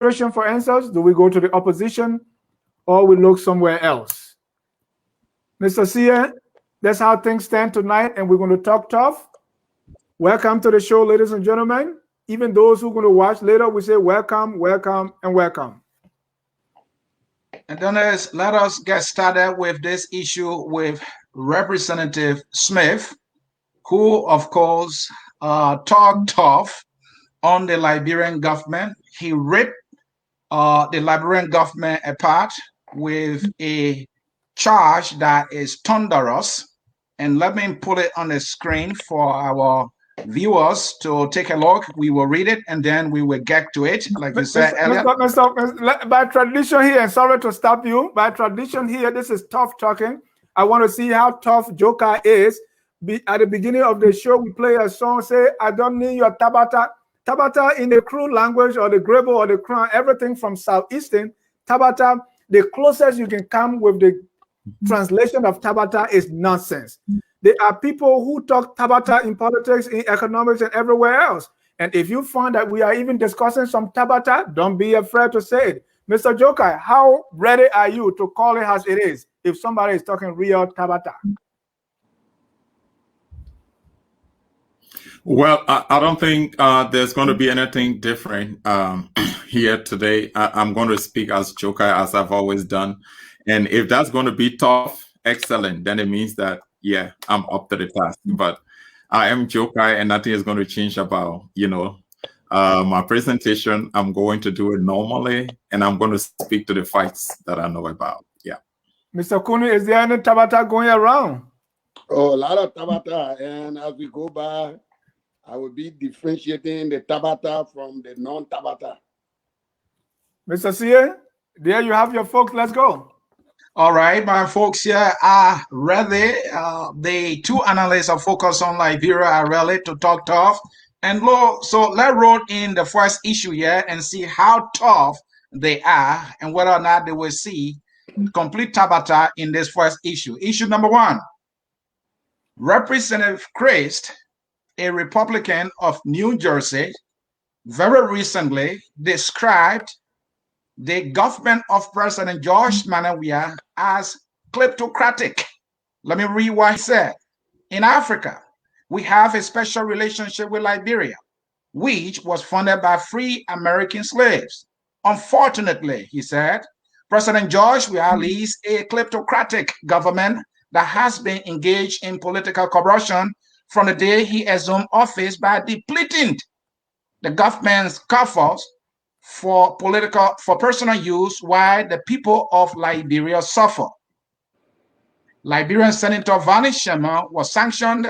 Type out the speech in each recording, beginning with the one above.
administration for answers? Do we go to the opposition or we look somewhere else? Mr. Sia, that's how things stand tonight, and we're going to talk tough. Welcome to the show, ladies and gentlemen. Even those who are going to watch later, we say welcome, welcome, and welcome. And then let us get started with this issue with Representative Smith, who, of course, talked tough on the Liberian government. He ripped the Liberian government apart with a charge that is thunderous. And let me put it on the screen for our viewers to take a look. We will read it and then we will get to it, like you said earlier. By tradition here, and sorry to stop you, by tradition here, this is tough talking. I want to see how tough Joker is. At the beginning of the show, we play a song, say, I don't need your tabata. Tabata in the Kru language or the Grebo or the Crown, everything from Southeastern. Tabata, the closest you can come with the translation of Tabata is nonsense. There are people who talk Tabata in politics, in economics, and everywhere else. And if you find that we are even discussing some Tabata, don't be afraid to say it. Mr. Joker, how ready are you to call it as it is if somebody is talking real Tabata? Well, I don't think there's going to be anything different here today. I'm going to speak as Joker, as I've always done. And if that's going to be tough, excellent, then it means that, yeah, I'm up to the task. But I am Joker, and nothing is going to change about, my presentation. I'm going to do it normally, and I'm going to speak to the fights that I know about. Yeah. Mr. Kuni, is there any Tabata going around? Oh, a lot of Tabata. And as we go by, I will be differentiating the Tabata from the non-Tabata. Mr. Sia, there you have your folks. Let's go. All right, my folks here are ready. The two analysts are focused on Liberia are ready to talk tough. And so let's roll in the first issue here and see how tough they are and whether or not they will see complete Tabata in this first issue. Issue number one, Representative Christ, a Republican of New Jersey, very recently described the government of President George Weah as kleptocratic. Let me read what he said. In Africa, we have a special relationship with Liberia, which was funded by free American slaves. Unfortunately, he said, President George Weah leads a kleptocratic government that has been engaged in political corruption from the day he assumed office by depleting the government's coffers for personal use while the people of Liberia suffer. Liberian Senator Vani Sherman was sanctioned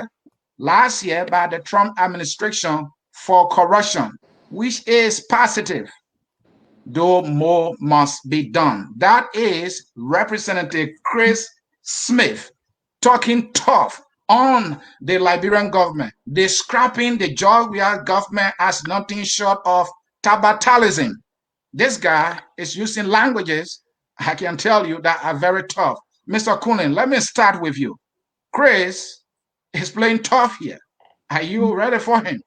last year by the Trump administration for corruption, which is positive, though more must be done. That is Representative Chris Smith talking tough on the Liberian government, describing the George Weah government as nothing short of tabatalism. This guy is using languages, I can tell you, that are very tough. Mr. Coonan, let me start with you. Chris is playing tough here. Are you ready for him?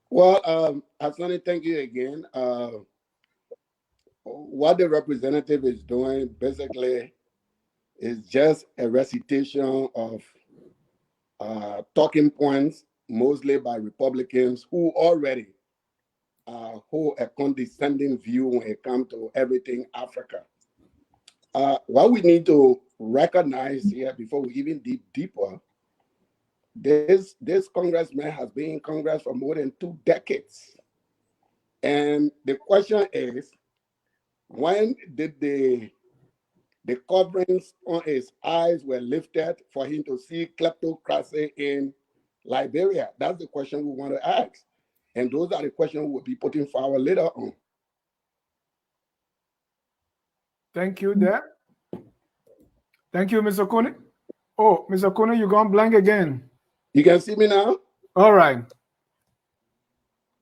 Well, Asani, thank you again. What the representative is doing basically is just a recitation of talking points, mostly by Republicans who already hold a condescending view when it comes to everything Africa. What we need to recognize here before we even dig deeper, this congressman has been in Congress for more than 2 decades. And the question is, when did the coverings on his eyes were lifted for him to see kleptocracy in Liberia? That's the question we want to ask. And those are the questions we'll be putting forward later on. Thank you, there. Thank you, Mr. Kuni. Oh, Mr. Kuni, you're gone blank again. You can see me now? All right.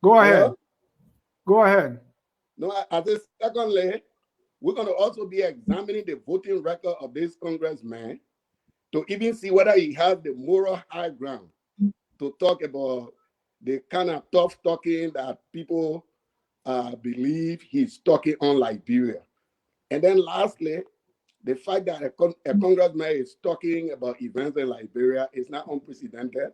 Go ahead. Hello? Go ahead. No, as a secondly, we're going to also be examining the voting record of this congressman to even see whether he has the moral high ground to talk about the kind of tough talking that people believe he's talking on Liberia. And then lastly, the fact that a congressman is talking about events in Liberia is not unprecedented.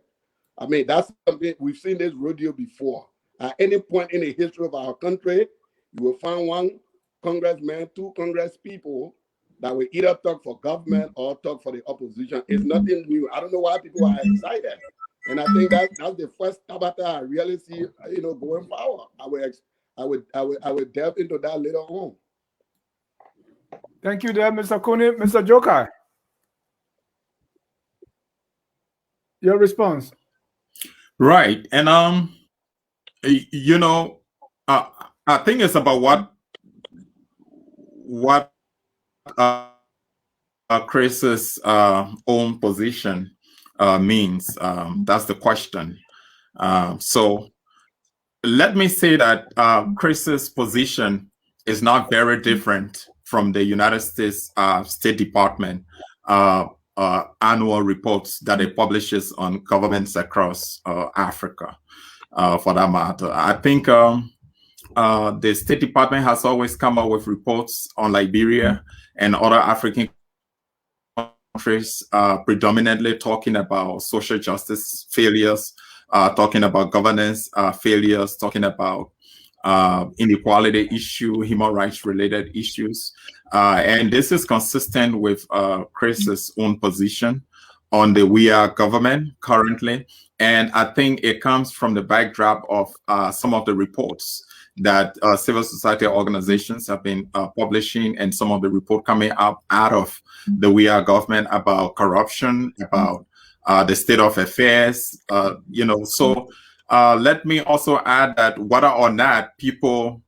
I mean, that's something we've seen this rodeo before. At any point in the history of our country, you will find one congressman, two congress people that will either talk for government or talk for the opposition. It's nothing new. I don't know why people are excited. And I think that's the first Tabata I really see, going forward. I would delve into that later on. Thank you there, Mr. Kuni. Mr. Joker, your response. Right. And I think it's about what Chris's own position means. That's the question. So let me say that Chris's position is not very different from the United States State Department annual reports that it publishes on governments across Africa, for that matter. I think the State Department has always come up with reports on Liberia and other African countries, predominantly talking about social justice failures, talking about governance failures, talking about inequality issue, human rights related issues. And this is consistent with Chris's own position on the Weah government currently. And I think it comes from the backdrop of some of the reports that civil society organizations have been publishing, and some of the report coming up out of the Weah government about corruption, about the state of affairs, So let me also add that whether or not people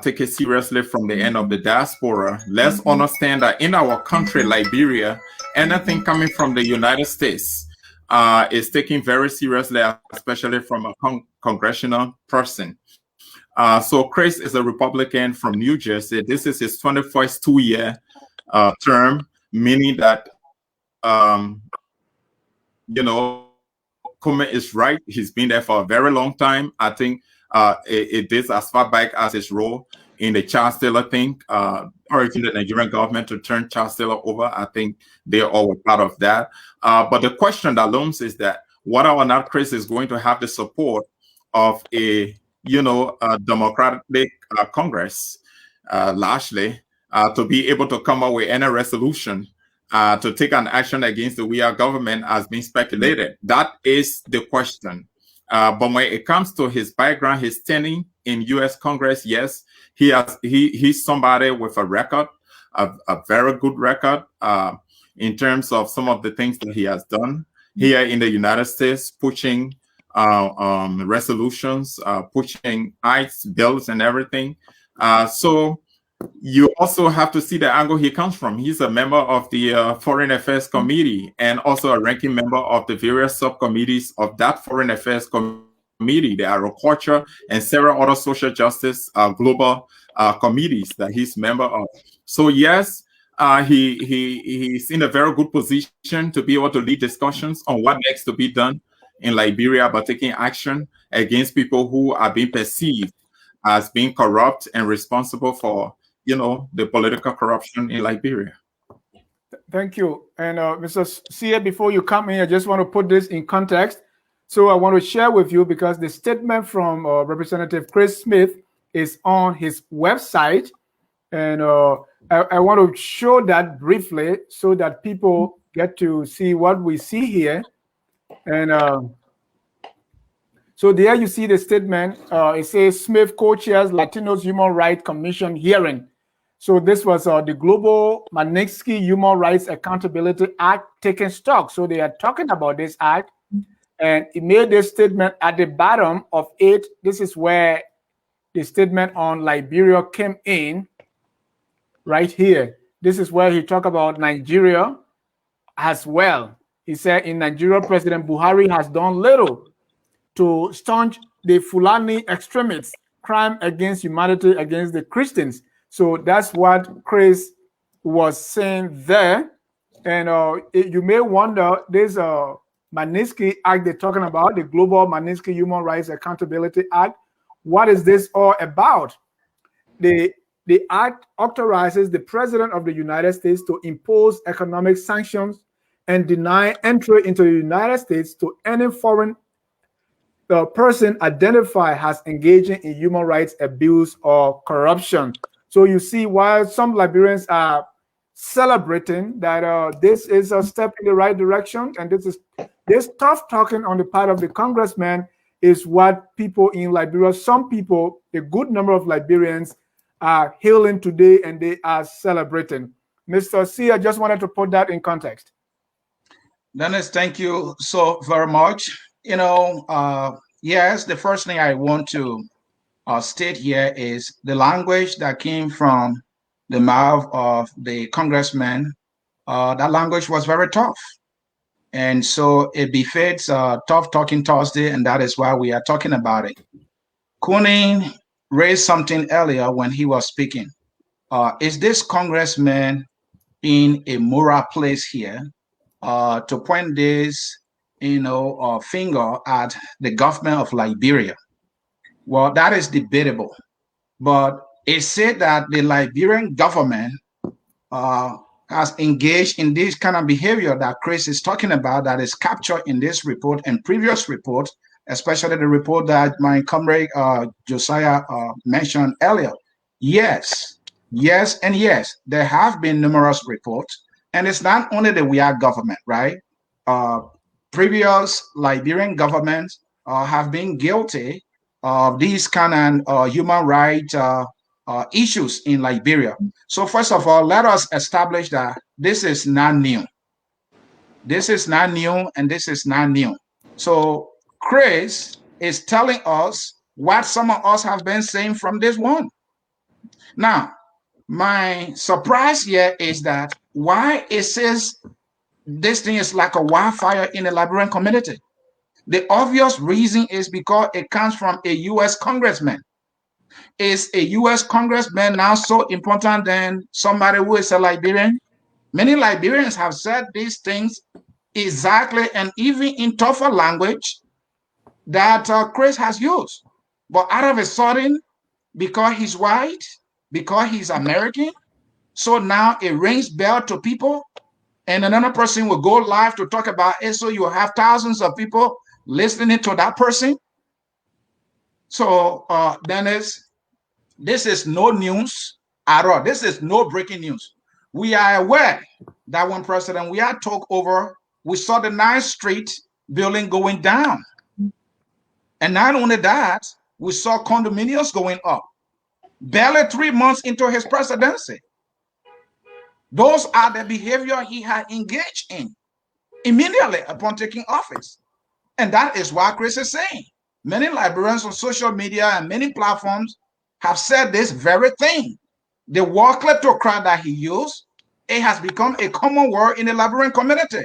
take it seriously from the end of the diaspora, let's understand that in our country, Liberia, anything coming from the United States is taken very seriously, especially from a congressional person. So Chris is a Republican from New Jersey. This is his 21st two-year term, meaning that, Kume is right. He's been there for a very long time. I think it is as far back as his role in the Charles Taylor thing, urging the Nigerian government to turn Charles Taylor over. I think they all were part of that. But the question that looms is that whether or not Chris is going to have the support of a Democratic Congress, largely, to be able to come up with any resolution to take an action against the Weah government has been speculated. That is the question. But when it comes to his background, his standing in U.S. Congress, yes, he's somebody with a record, a very good record in terms of some of the things that he has done here in the United States, pushing resolutions, pushing acts, bills, and everything. So you also have to see the angle he comes from. He's a member of the Foreign Affairs Committee and also a ranking member of the various subcommittees of that Foreign Affairs Committee, the agriculture and several other social justice global committees that he's member of. So yes, he's in a very good position to be able to lead discussions on what needs to be done in Liberia by taking action against people who are being perceived as being corrupt and responsible for, the political corruption in Liberia. Thank you. And Mr. Sia, before you come in, I just want to put this in context. So I want to share with you, because the statement from Representative Chris Smith is on his website. And I want to show that briefly so that people get to see what we see here. And so there you see the statement. It says Smith co-chairs Latinos Human Rights Commission hearing. So this was the Global Magnitsky Human Rights Accountability Act taking stock. So they are talking about this act, and he made this statement at the bottom of it. This is where the statement on Liberia came in, right here. This is where he talked about Nigeria as well. He said in Nigeria, President Buhari has done little to staunch the Fulani extremists' crime against humanity against the Christians. So that's what Chris was saying there. And you may wonder, there's a Magnitsky Act they're talking about, the Global Magnitsky Human Rights Accountability Act. what is this all about? The act authorizes the President of the United States to impose economic sanctions and deny entry into the United States to any foreign person identified as engaging in human rights abuse or corruption. So you see, while some Liberians are celebrating that this is a step in the right direction, and this tough talking on the part of the congressman is what people in Liberia, some people, a good number of Liberians, are hailing today, and they are celebrating. Mr. C, I just wanted to put that in context. Dennis, thank you so very much. Yes, the first thing I want to state here is the language that came from the mouth of the congressman. That language was very tough. And so it befits Tough Talking Thursday, and that is why we are talking about it. Kunin raised something earlier when he was speaking. Is this congressman in a moral place here to point this, finger at the government of Liberia? Well, that is debatable. But it said that the Liberian government has engaged in this kind of behavior that Chris is talking about, that is captured in this report and previous report, especially the report that my comrade Josiah mentioned earlier. Yes, and yes, there have been numerous reports, and it's not only the Weah government, right? Previous Liberian governments have been guilty of these kind of human rights issues in Liberia. So first of all, let us establish that this is not new. This is not new, and this is not new. So Chris is telling us what some of us have been saying from this one. Now, my surprise here is that why it says this thing is like a wildfire in the Liberian community. The obvious reason is because it comes from a U.S. congressman. Is a U.S. congressman now so important than somebody who is a Liberian? Many Liberians have said these things exactly, and even in tougher language that Chris has used. But out of a sudden, because he's white, because he's American, so now it rings bell to people, and another person will go live to talk about it, so you have thousands of people listening to that person. So Dennis, this is no news at all. This is no breaking news. We are aware that when President Weah took over, we saw the 9th Street building going down. And not only that, we saw condominiums going up. Barely 3 months into his presidency. Those are the behavior he had engaged in immediately upon taking office. And that is what Chris is saying. Many Liberians on social media and many platforms have said this very thing. The word kleptocrat that he used, it has become a common word in the Liberian community.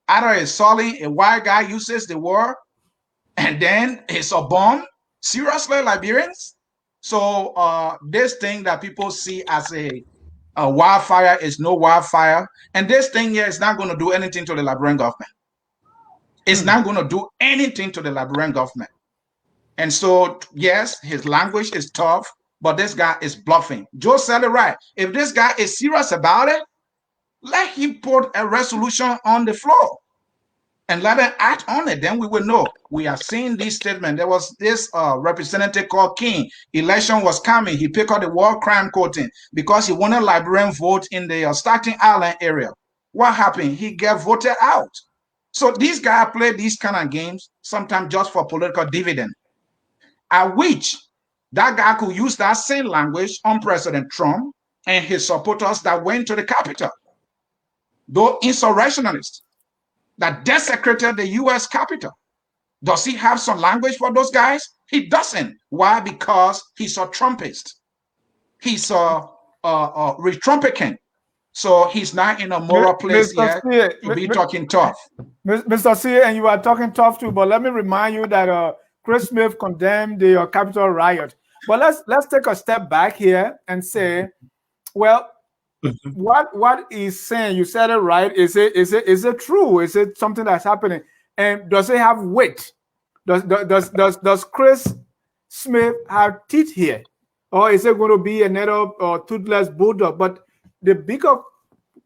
Either a Sully, a white guy uses the word, and then it's a bomb. Seriously, Liberians? So this thing that people see as a wildfire is no wildfire. And this thing here is not going to do anything to the Liberian government. It's not going to do anything to the Liberian government. And so, yes, his language is tough, but this guy is bluffing. Joe said it right. If this guy is serious about it, let him put a resolution on the floor and let him act on it. Then we will know. We are seeing this statement. There was this representative called King. Election was coming. He picked up the war crime quoting because he wanted Liberian vote in the Stockton Island area. What happened? He got voted out. So these guys play these kind of games, sometimes just for political dividend. I wish that guy could use that same language on President Trump and his supporters that went to the Capitol. Those insurrectionists that desecrated the U.S. Capitol. Does he have some language for those guys? He doesn't. Why? Because he's a Trumpist. He's a Republican. So he's not in a moral place yet to be talking tough. Mr. C, and you are talking tough too, but let me remind you that Chris Smith condemned the Capitol riot. But let's take a step back here and say, well, what he's saying, you said it right. Is it true? Is it something that's happening? And does it have weight? Does Chris Smith have teeth here? Or is it going to be another toothless bulldog? But the bigger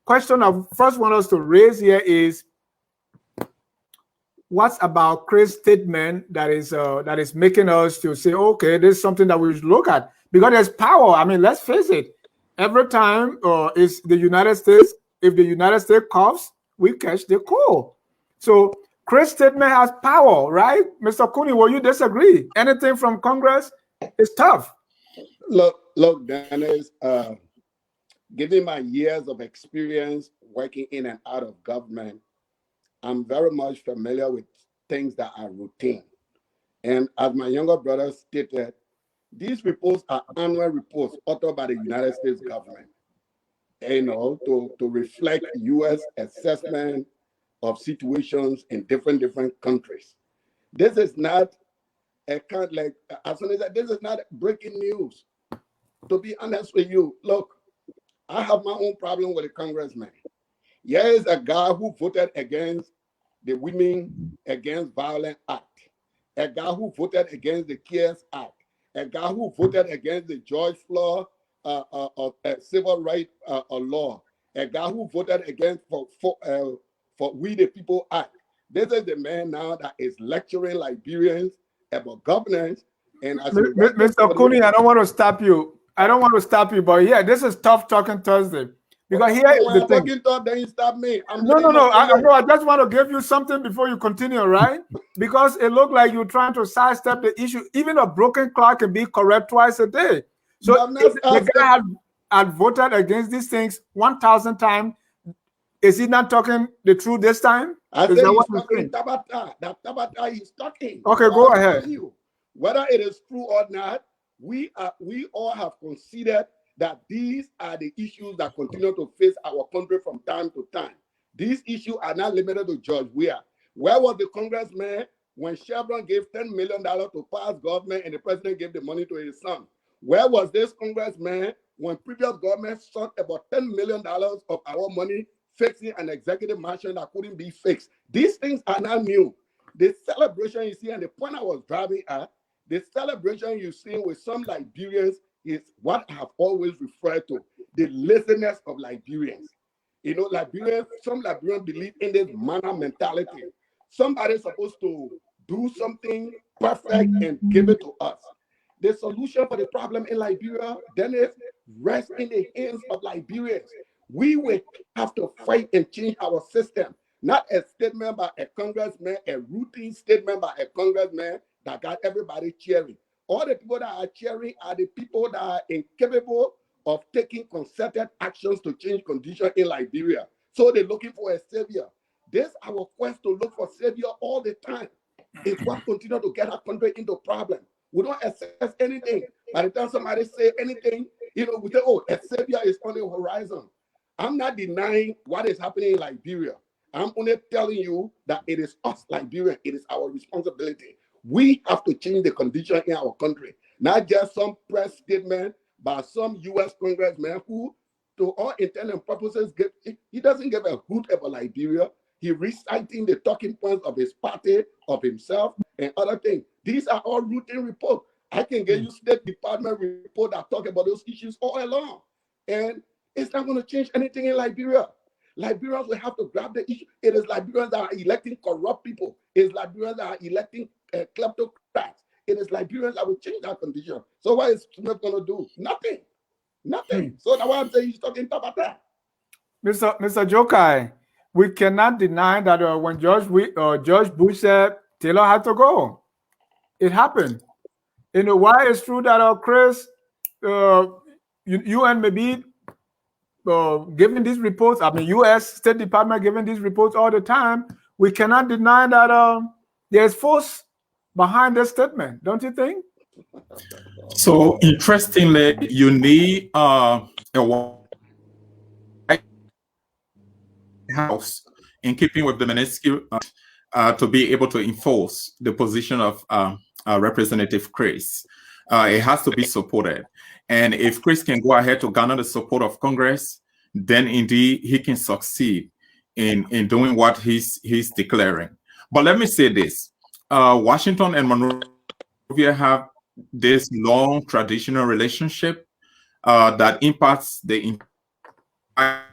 question I first want us to raise here is, what's about Chris' statement that is making us to say, okay, this is something that we should look at, because there's power. I mean, let's face it. Every time is the United States. If the United States coughs, we catch the cold. So Chris' statement has power, right? Mr. Cooney, will you disagree? Anything from Congress is tough. Look, Dennis, given my years of experience working in and out of government, I'm very much familiar with things that are routine. And as my younger brother stated, these reports are annual reports authored by the United States government, to reflect U.S. assessment of situations in different countries. This is not this is not breaking news. To be honest with you, look, I have my own problem with the congressman. Here is a guy who voted against the Women Against Violence Act, a guy who voted against the CARES Act, a guy who voted against the George Floyd civil rights law, a guy who voted against for We the People Act. This is the man now that is lecturing Liberians about governance. And as Mr. Cooney, I don't want to stop you. But yeah, this is Tough Talking Thursday. Because here is the thing. Talking tough, then you stop me. No. I just want to give you something before you continue, right? Because it looked like you're trying to sidestep the issue. Even a broken clock can be correct twice a day. So if the guy had voted against these things 1,000 times, is he not talking the truth this time? I said he's talking Tabata. That Tabata he's talking. Okay, go ahead. Whether it is true or not, we all have considered that these are the issues that continue to face our country from time to time. These issues are not limited to George Weah. Where was the congressman when Chevron gave $10 million to pass government and the president gave the money to his son? Where was this congressman when previous government sought about $10 million of our money fixing an executive mansion that couldn't be fixed? These things are not new. The celebration you see, and the point I was driving at, the celebration you see with some Liberians is what I have always referred to, the laziness of Liberians. Some Liberians believe in this manna mentality. Somebody's supposed to do something perfect and give it to us. The solution for the problem in Liberia, Dennis, rests in the hands of Liberians. We will have to fight and change our system, not a statement by a congressman, a routine statement by a congressman that got everybody cheering. All the people that are cheering are the people that are incapable of taking concerted actions to change conditions in Liberia. So they're looking for a savior. This our quest to look for savior all the time is what continues to get our country into problem. We don't assess anything. By the time somebody say anything, we say, oh, a savior is on the horizon. I'm not denying what is happening in Liberia. I'm only telling you that it is us, Liberia. It is our responsibility. We have to change the condition in our country, not just some press statement by some U.S. congressman who, to all intents and purposes, he doesn't give a hoot about Liberia. He reciting the talking points of his party, of himself, and other things. These are all routine reports. I can get you State Department report that talk about those issues all along. And it's not going to change anything in Liberia. Liberians will have to grab the issue. It is Liberians that are electing corrupt people. It is Liberians that are electing kleptocrats. It is Liberians that will change that condition. So what is Smith going to do? Nothing. So that's why I'm saying he's talking about that. Mr. Jokai, we cannot deny that when George Bush said Taylor had to go, it happened. Why it's true that Chris, you and maybe giving these reports, I mean, U.S. State Department giving these reports all the time, we cannot deny that there's force behind this statement, don't you think? So interestingly, you need a White House in keeping with the Miniscule to be able to enforce the position of Representative Chris. It has to be supported. And if Chris can go ahead to garner the support of Congress, then indeed he can succeed in doing what he's declaring. But let me say this. Washington and Monrovia have this long traditional relationship that impacts the entire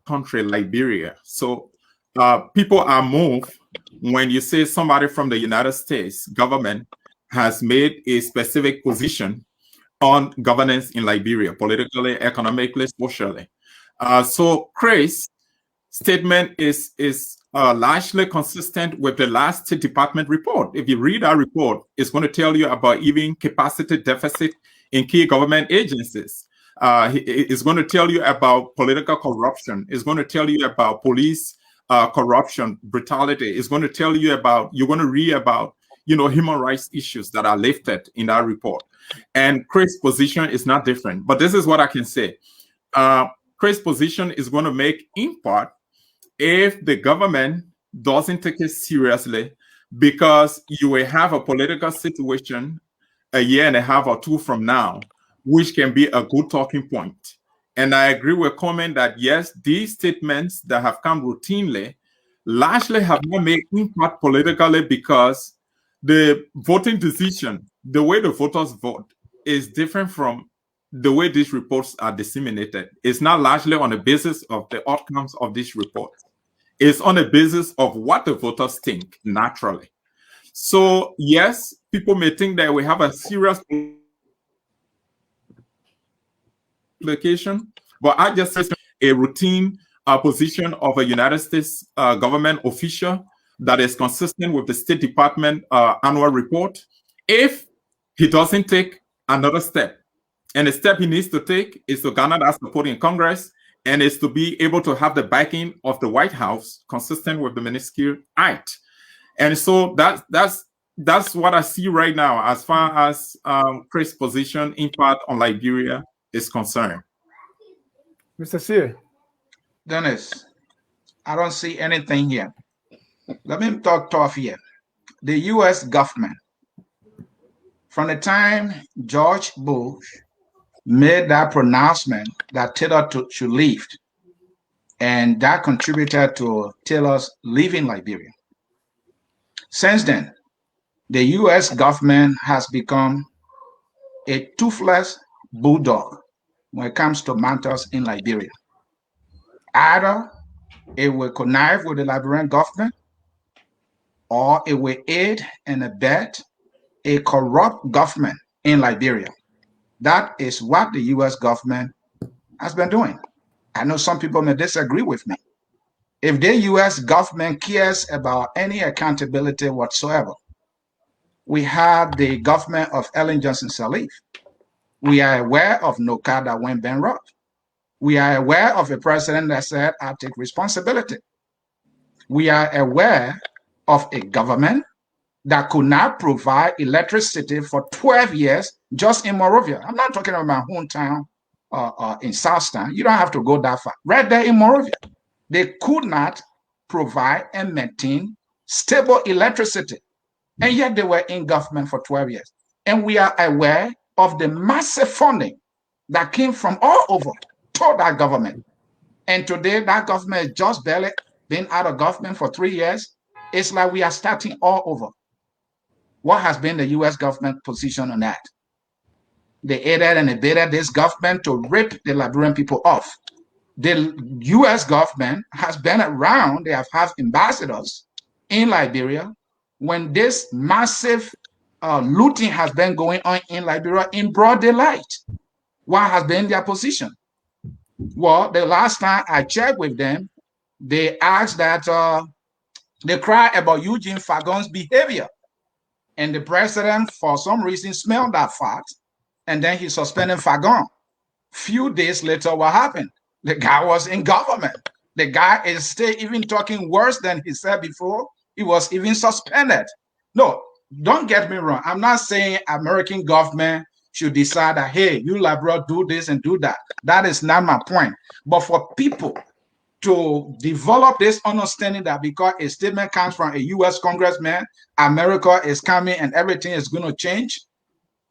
country, Liberia. So people are moved when you say somebody from the United States government has made a specific position on governance in Liberia, politically, economically, socially. So Chris' statement is largely consistent with the last State Department report. If you read our report, it's going to tell you about even capacity deficit in key government agencies. It's going to tell you about political corruption. It's going to tell you about police corruption, brutality. It's going to tell you about, you're going to read about, human rights issues that are lifted in that report. And Chris' position is not different. But this is what I can say. Chris' position is going to make impact if the government doesn't take it seriously, because you will have a political situation a year and a half or two from now, which can be a good talking point. And I agree with comment that yes, these statements that have come routinely largely have not made impact politically, because the voting decision, the way the voters vote, is different from the way these reports are disseminated. It's not largely on the basis of the outcomes of this report. It's on the basis of what the voters think naturally. So yes, people may think that we have a serious implication, but I just say a routine position of a United States government official that is consistent with the State Department annual report. If he doesn't take another step, and the step he needs to take is to garner that support in Congress, and is to be able to have the backing of the White House consistent with the Minuscule Act. And so that's what I see right now as far as Chris' position impact on Liberia is concerned. Mr. Sear. Dennis, I don't see anything here. Let me talk tough here. The U.S. government, from the time George Bush made that pronouncement that Taylor should leave, and that contributed to Taylor's leaving Liberia. Since then, the U.S. government has become a toothless bulldog when it comes to matters in Liberia. Either it will connive with the Liberian government, or it will aid and abet a corrupt government in Liberia. That is what the U.S. government has been doing. I know some people may disagree with me. If the U.S. government cares about any accountability whatsoever, we have the government of Ellen Johnson Sirleaf. We are aware of NOCA that went bankrupt. We are aware of a president that said, I take responsibility. We are aware of a government that could not provide electricity for 12 years just in Monrovia. I'm not talking about my hometown in Southtown. You don't have to go that far. Right there in Monrovia, they could not provide and maintain stable electricity. And yet they were in government for 12 years. And we are aware of the massive funding that came from all over to that government. And today that government has just barely been out of government for 3 years. It's like we are starting all over. What has been the U.S. government position on that? They aided and abetted this government to rip the Liberian people off. The U.S. government has been around. They have ambassadors in Liberia when this massive looting has been going on in Liberia in broad daylight. What has been their position? Well, the last time I checked with them, they asked that they cry about Eugene Fagon's behavior. And the president, for some reason, smelled that fact, and then he suspended Fagon. Few days later, what happened? The guy was in government. The guy is still even talking worse than he said before. He was even suspended. No, don't get me wrong. I'm not saying American government should decide that, hey, you Liberia, do this and do that. That is not my point. But for people to develop this understanding that because a statement comes from a U.S. congressman, America is coming and everything is going to change,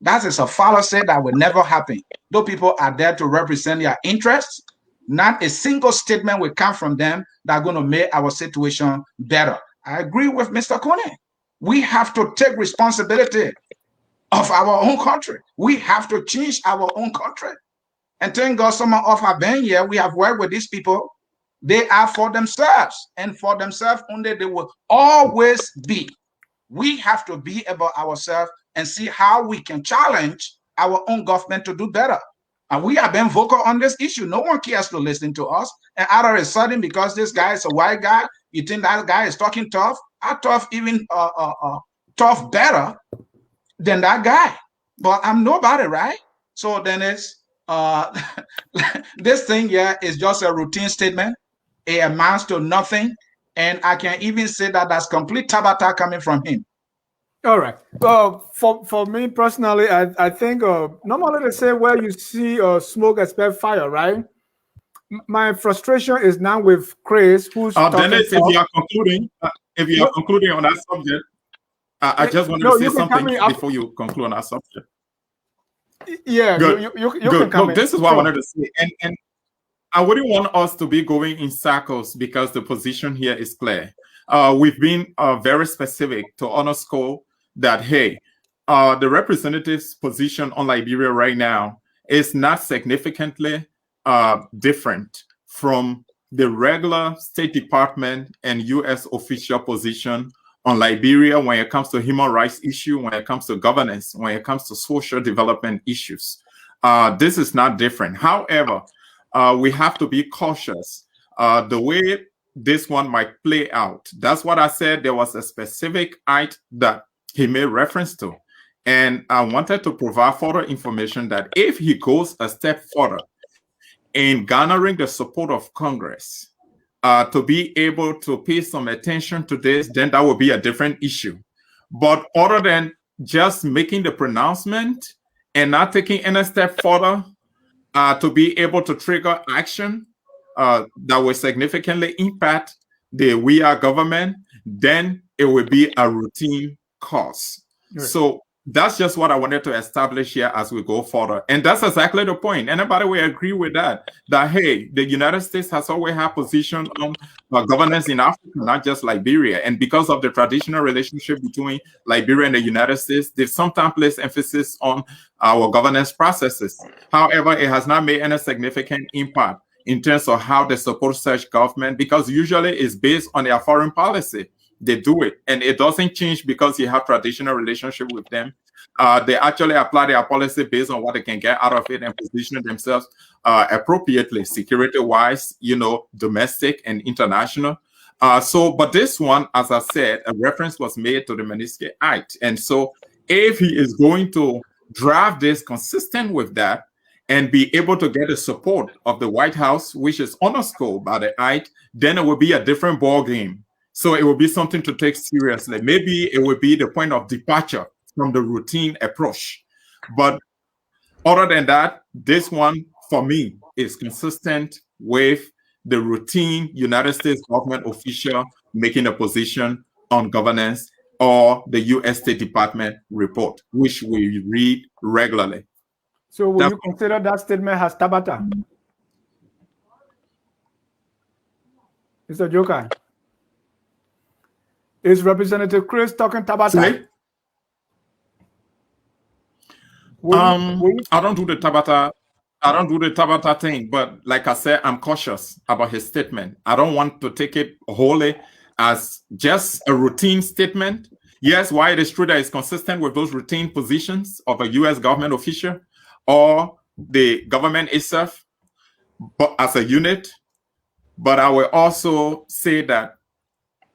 that is a fallacy that will never happen. Those people are there to represent their interests. Not a single statement will come from them that are going to make our situation better. I agree with Mr. Kone. We have to take responsibility. of our own country. We have to change our own country. And thank God some of us have been here. We have worked with these people. They are for themselves, and for themselves only they will always be. We have to be about ourselves and see how we can challenge our own government to do better. And we have been vocal on this issue. No one cares to listen to us. And out of a sudden, because this guy is a white guy, you think that guy is talking tough? I tough even tough better than that guy. But I'm nobody, right? So then it's this thing here is just a routine statement. It amounts to nothing. And I can even say that that's complete tabata coming from him. All right. For me personally, I think normally they say where you see smoke, expect fire, right? My frustration is now with Chris, who's Dennis, if you are concluding on that subject, I just want to say something before you conclude on that subject. Yeah, good. You can come in. This is what I wanted to say, and I wouldn't want us to be going in circles because the position here is clear. We've been very specific to underscore that, hey, the representative's position on Liberia right now is not significantly different from the regular State Department and U.S. official position on Liberia when it comes to human rights issue, when it comes to governance, when it comes to social development issues. This is not different. However, we have to be cautious. The way this one might play out. That's what I said. There was a specific item that he made reference to. And I wanted to provide further information that if he goes a step further in garnering the support of Congress to be able to pay some attention to this, then that would be a different issue. But other than just making the pronouncement and not taking any step further to be able to trigger action that will significantly impact the Weah government, then it will be a routine cause. Right. So that's just what I wanted to establish here as we go further. And that's exactly the point. Anybody will agree with that, hey, the United States has always had position on governance in Africa, not just Liberia. And because of the traditional relationship between Liberia and the United States, they sometimes place emphasis on our governance processes. However, it has not made any significant impact in terms of how they support such government, because usually it's based on their foreign policy. They do it, and it doesn't change because you have traditional relationship with them. They actually apply their policy based on what they can get out of it and position themselves appropriately, security-wise, domestic and international. But this one, as I said, a reference was made to the Magnitsky Act. And so if he is going to draft this consistent with that and be able to get the support of the White House, which is underscored by the Act, then it will be a different ball game. So it will be something to take seriously. Maybe it will be the point of departure from the routine approach. But other than that, this one, for me, is consistent with the routine United States government official making a position on governance or the U.S. State Department report, which we read regularly. So will you consider that statement as tabata? Mr. Joker. Is Representative Chris talking tabata? I don't do the tabata. I don't do the tabata thing, but like I said, I'm cautious about his statement. I don't want to take it wholly as just a routine statement. Yes, why it is true that it's consistent with those routine positions of a U.S. government official or the government itself, but as a unit. But I will also say that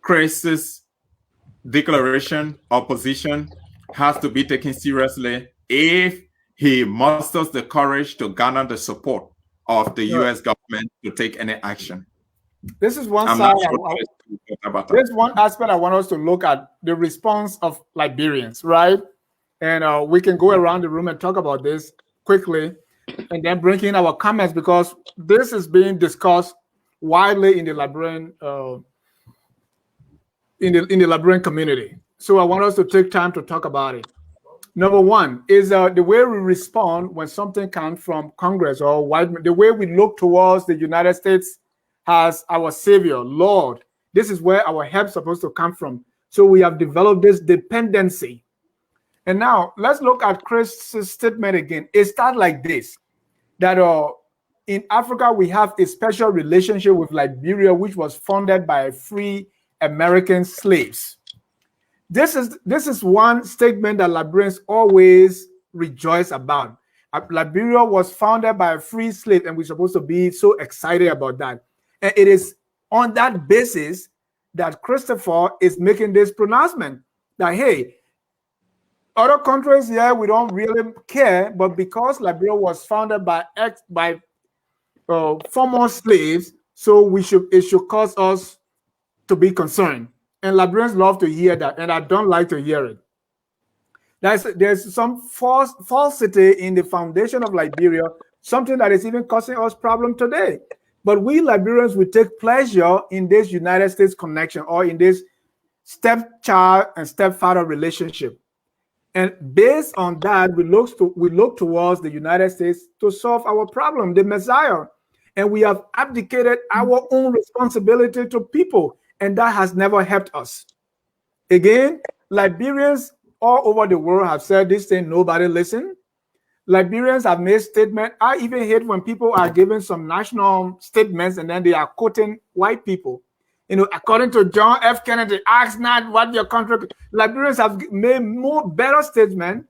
Chris's declaration or position has to be taken seriously if he musters the courage to garner the support of the U.S. government to take any action. This is one side. There's one aspect I want us to look at: the response of Liberians, right? And we can go around the room and talk about this quickly, and then bring in our comments, because this is being discussed widely in the Liberian in the Liberian community. So I want us to take time to talk about it. Number one is the way we respond when something comes from Congress or the way we look towards the United States as our savior, Lord. This is where our help is supposed to come from. So we have developed this dependency. And now let's look at Chris' statement again. It starts like this, that in Africa, we have a special relationship with Liberia, which was founded by free American slaves. This is one statement that Liberians always rejoice about. Liberia was founded by a free slave, and we're supposed to be so excited about that. And it is on that basis that Christopher is making this pronouncement that, hey, other countries, yeah, we don't really care, but because Liberia was founded by former slaves, so it should cause us to be concerned. And Liberians love to hear that, and I don't like to hear it. There's some falsity in the foundation of Liberia, something that is even causing us problem today. But we Liberians will take pleasure in this United States connection, or in this stepchild and stepfather relationship. And based on that, we look towards the United States to solve our problem, the Messiah. And we have abdicated our own responsibility to people, and that has never helped us. Again, Liberians all over the world have said this thing, nobody listen. Liberians have made statements. I even hate when people are giving some national statements and then they are quoting white people. You know, according to John F. Kennedy, ask not what your country. Liberians have made more better statements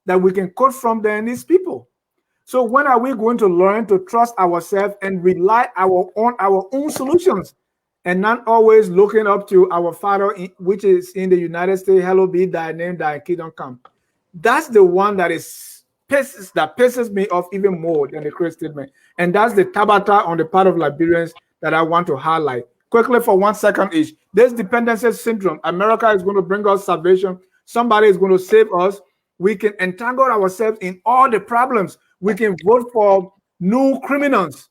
that we can quote from than these people. So when are we going to learn to trust ourselves and rely on our own solutions, and not always looking up to our Father, which is in the United States? Hallowed be thy name, thy kingdom come. That's the one that pisses me off even more than the Christ statement. And that's the tabata on the part of Liberians that I want to highlight. Quickly for 1 second each. This dependency syndrome. America is going to bring us salvation. Somebody is going to save us. We can entangle ourselves in all the problems. We can vote for new criminals,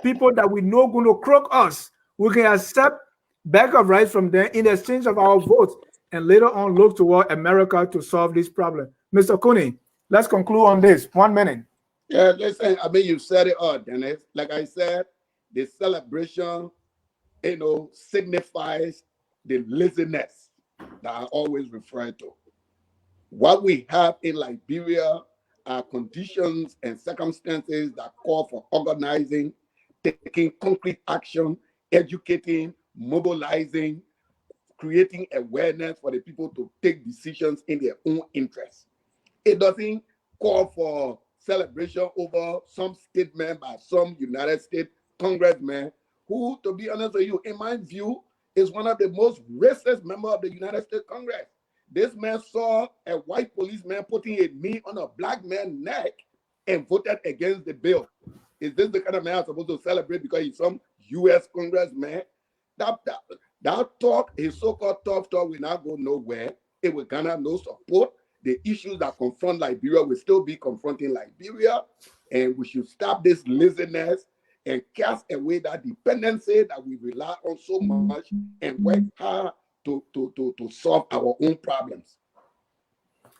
people that we know going to croak us. We can accept bag of rice from them in exchange of our votes, and later on look toward America to solve this problem. Mr. Cooney, let's conclude on this. 1 minute. Yeah, listen, I mean, you said it all, Dennis. Like I said, the celebration, signifies the laziness that I always refer to. What we have in Liberia are conditions and circumstances that call for organizing, taking concrete action, educating, mobilizing, creating awareness for the people to take decisions in their own interest. It doesn't call for celebration over some statement by some United States congressman who, to be honest with you, in my view, is one of the most racist members of the United States Congress. This man saw a white policeman putting a knee on a black man's neck and voted against the bill. Is this the kind of man I'm supposed to celebrate because he's some U.S. congressman? That talk, his so-called tough talk, will not go nowhere. It will garner no support. The issues that confront Liberia will still be confronting Liberia, and we should stop this laziness and cast away that dependency that we rely on so much and work hard to solve our own problems.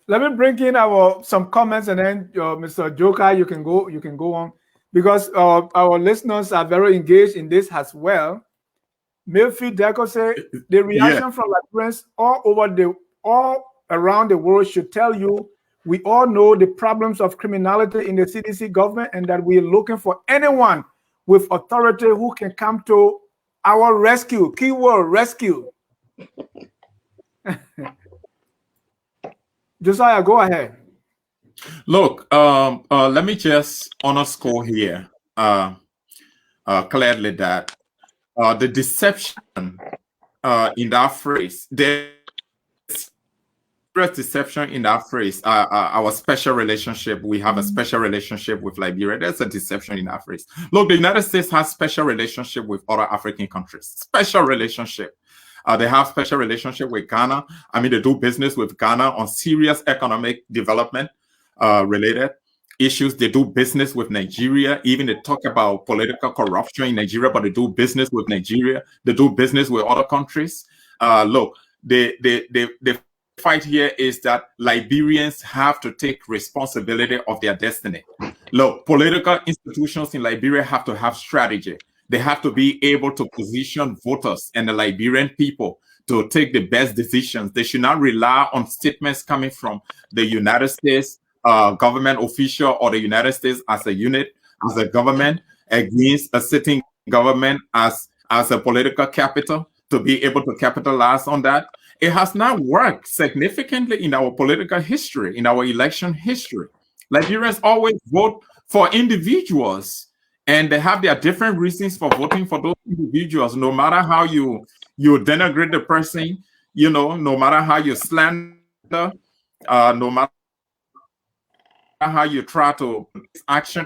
Let me bring in some comments, and then Mr. Joker, you can go on, because our listeners are very engaged in this as well. Milfield Deco say the reaction from Liberians all around the world should tell you we all know the problems of criminality in the CDC government, and that we are looking for anyone with authority who can come to our rescue. Keyword rescue. Josiah, go ahead. Look, let me just underscore here clearly that the deception in that phrase, there's deception in that phrase, our special relationship, we have a special relationship with Liberia. There's a deception in that phrase. Look, the United States has special relationship with other African countries. Special relationship. They have special relationship with Ghana. I mean, they do business with Ghana on serious economic development related issues. They do business with Nigeria. Even they talk about political corruption in Nigeria, but they do business with Nigeria. They do business with other countries. Look, the fight here is that Liberians have to take responsibility of their destiny. Look, political institutions in Liberia have to have strategy. They have to be able to position voters and the Liberian people to take the best decisions. They should not rely on statements coming from the United States government official or the United States as a unit, as a government against a sitting government as a political capital to be able to capitalize on that. It has not worked significantly in our political history, in our election history. Liberians always vote for individuals, and they have their different reasons for voting for those individuals, no matter how you denigrate the person, no matter how you slander, no matter how you try to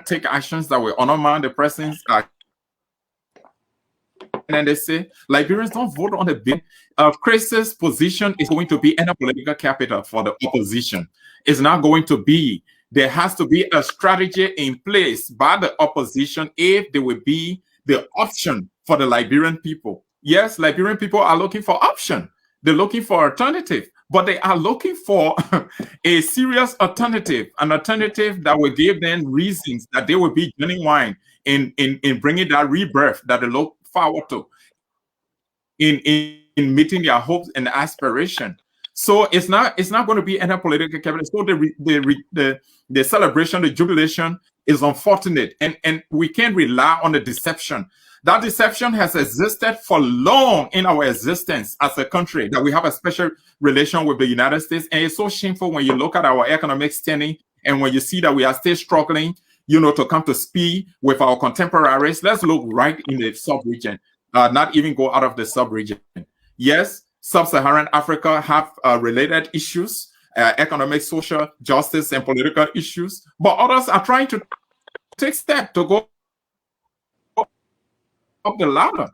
take actions that will undermine the person's and then they say Liberians don't vote on the bill. Chris's position is going to be in a political capital for the opposition. It's not going to be. There has to be a strategy in place by the opposition if there will be the option for the Liberian people. Yes, Liberian people are looking for option. They're looking for alternative, but they are looking for a serious alternative, an alternative that will give them reasons that they will be genuine in bringing that rebirth that they look forward to, in meeting their hopes and aspiration. So it's not going to be any political capital. So the celebration, the jubilation is unfortunate, and we can't rely on the deception. That deception has existed for long in our existence as a country, that we have a special relation with the United States. And it's so shameful when you look at our economic standing and when you see that we are still struggling, to come to speed with our contemporaries. Let's look right in the sub-region, not even go out of the sub-region. Yes, sub-Saharan Africa have related issues, economic, social justice, and political issues, but others are trying to take steps to go up the ladder,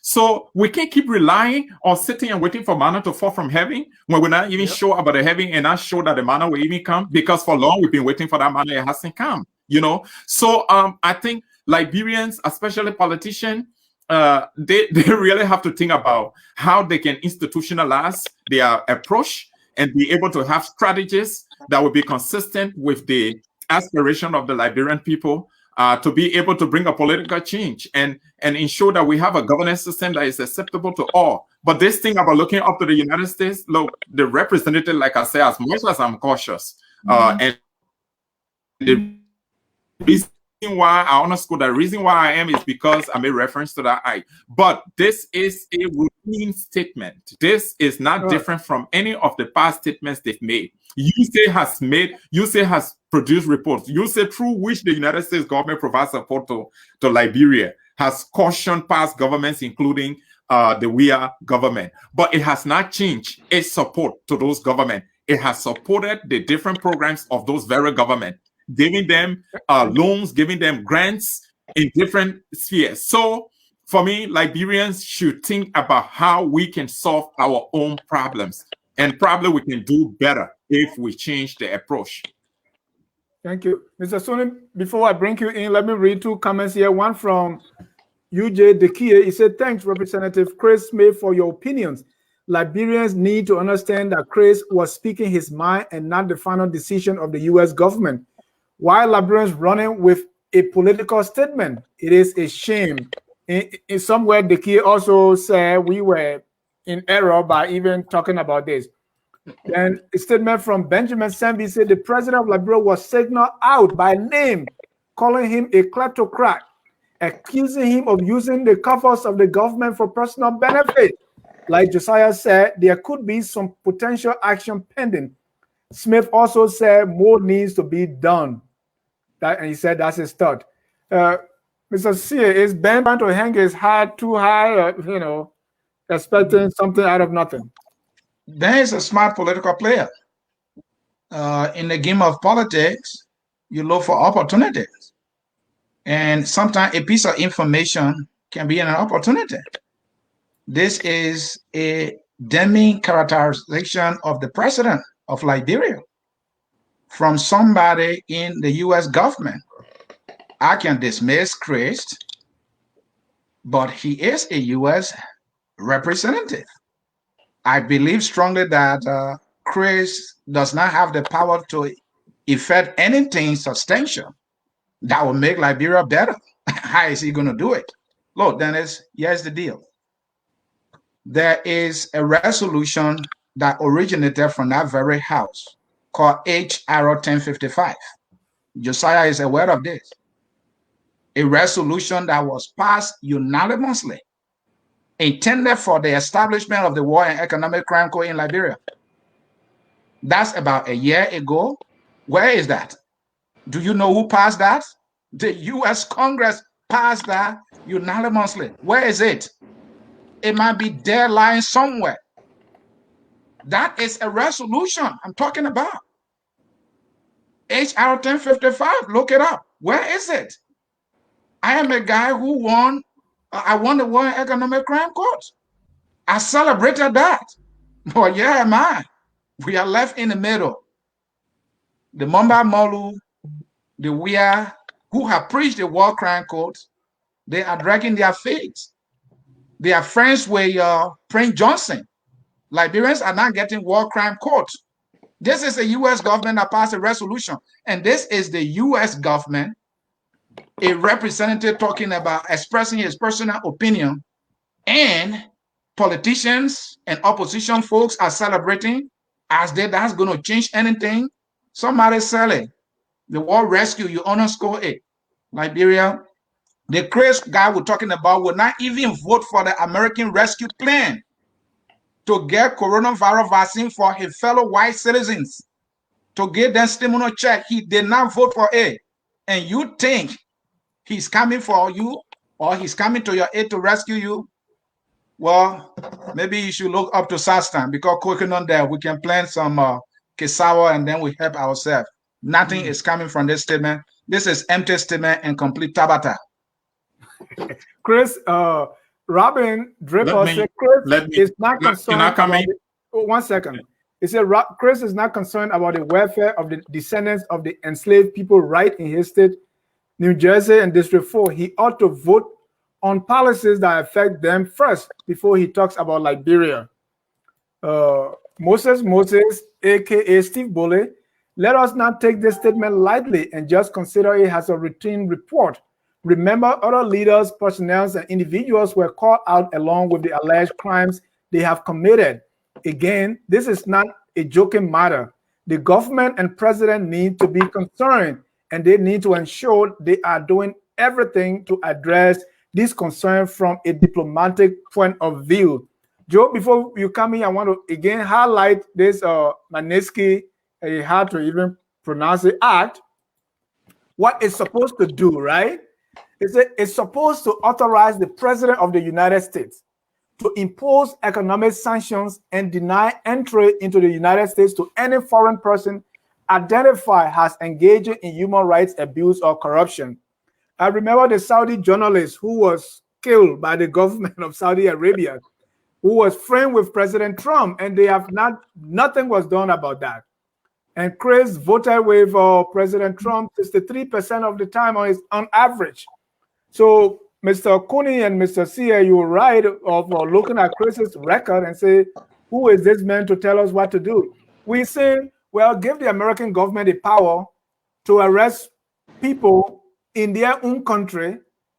So we can't keep relying on sitting and waiting for manna to fall from heaven when we're not even sure about the heaven and not sure that the manna will even come, because for long we've been waiting for that manna, it hasn't come, So I think Liberians, especially politicians, they really have to think about how they can institutionalize their approach and be able to have strategies that will be consistent with the aspiration of the Liberian people, to be able to bring a political change and ensure that we have a governance system that is acceptable to all. But this thing about looking up to the United States, look, the representative, like I say, as much as I'm cautious, and the reason why I underscore the reason why I am is because I made reference to that. But this is a routine statement. This is not different from any of the past statements they've made. USA has produced reports. USA, through which the United States government provides support to Liberia, has cautioned past governments, including the Weah government. But it has not changed its support to those governments. It has supported the different programs of those very governments, giving them loans, giving them grants in different spheres. So for me, Liberians should think about how we can solve our own problems. And probably we can do better if we change the approach. Thank you. Mr. Soni, before I bring you in, let me read two comments here. One from UJ Dekia. He said, thanks, Representative Chris Smith, for your opinions. Liberians need to understand that Chris was speaking his mind and not the final decision of the U.S. government. Why Liberians running with a political statement? It is a shame. In somewhere, Dekia also said we were in error by even talking about this. Then a statement from Benjamin Sembi said the president of Liberia was signaled out by name, calling him a kleptocrat, accusing him of using the coffers of the government for personal benefit. Like Josiah said, there could be some potential action pending. Smith also said more needs to be done. And he said that's his thought. Mr. C, is Ben trying to hang his hat too high, expecting something out of nothing? Ben is a smart political player. In the game of politics, you look for opportunities. And sometimes a piece of information can be an opportunity. This is a damning characterization of the president of Liberia from somebody in the U.S. government. I can dismiss Chris, but he is a U.S. representative. I believe strongly that Chris does not have the power to effect anything substantial that will make Liberia better. How is he going to do it? Look, Dennis, here's the deal. there is a resolution that originated from that very house called H.R. 1055. Josiah is aware of this. A resolution that was passed unanimously, intended for the establishment of the War and Economic Crime Code in Liberia. That's about a year ago. Where is that? Do you know who passed that? The U.S. Congress passed that unanimously. Where is it? It might be there lying somewhere. That is a resolution I'm talking about. H.R. 1055, look it up. Where is it? I am a guy who won, I won the War and Economic Crime Code. I celebrated that. But yeah, am I? We are left in the middle. The Mamba Molu, the Weah, who have preached the War Crime Code, they are dragging their feet. They are friends with Prince Johnson. Liberians are not getting War Crime Code. This is the U.S. government that passed a resolution. And this is the U.S. government, a representative talking about expressing his personal opinion, and politicians and opposition folks are celebrating as though that's going to change anything. Somebody selling the war rescue, you underscore it. Liberia, the crazy guy we're talking about will not even vote for the American rescue plan to get coronavirus vaccine for his fellow white citizens, to get them stimulus check. He did not vote for it. And you think he's coming for you, or he's coming to your aid to rescue you? Well, maybe you should look up to Sastan, because cooking on there, we can plant some cassava and then we help ourselves. Nothing is coming from this statement. This is empty statement and complete tabata. Chris, Robin Draper said Chris is not concerned about it. Oh, 1 second. He said Chris is not concerned about the welfare of the descendants of the enslaved people right in his state, New Jersey and District 4. He ought to vote on policies that affect them first before he talks about Liberia. Moses, aka Steve Boley, let us not take this statement lightly and just consider it as a routine report. Remember, other leaders, personnel, and individuals were called out along with the alleged crimes they have committed. Again, this is not a joking matter. The government and president need to be concerned, and they need to ensure they are doing everything to address this concern from a diplomatic point of view. Joe, before you come in, I want to again highlight this Magnitsky, hard to even pronounce the act. What it's supposed to do, right? It's supposed to authorize the president of the United States to impose economic sanctions and deny entry into the United States to any foreign person identified as engaging in human rights abuse or corruption. I remember the Saudi journalist who was killed by the government of Saudi Arabia, who was friend with President Trump, and they have nothing was done about that. And Chris voted with President Trump 63% of the time on average. So Mr. Cooney and Mr. Sia, you were right of looking at Chris's record and say, who is this man to tell us what to do? We say, well, give the American government the power to arrest people in their own country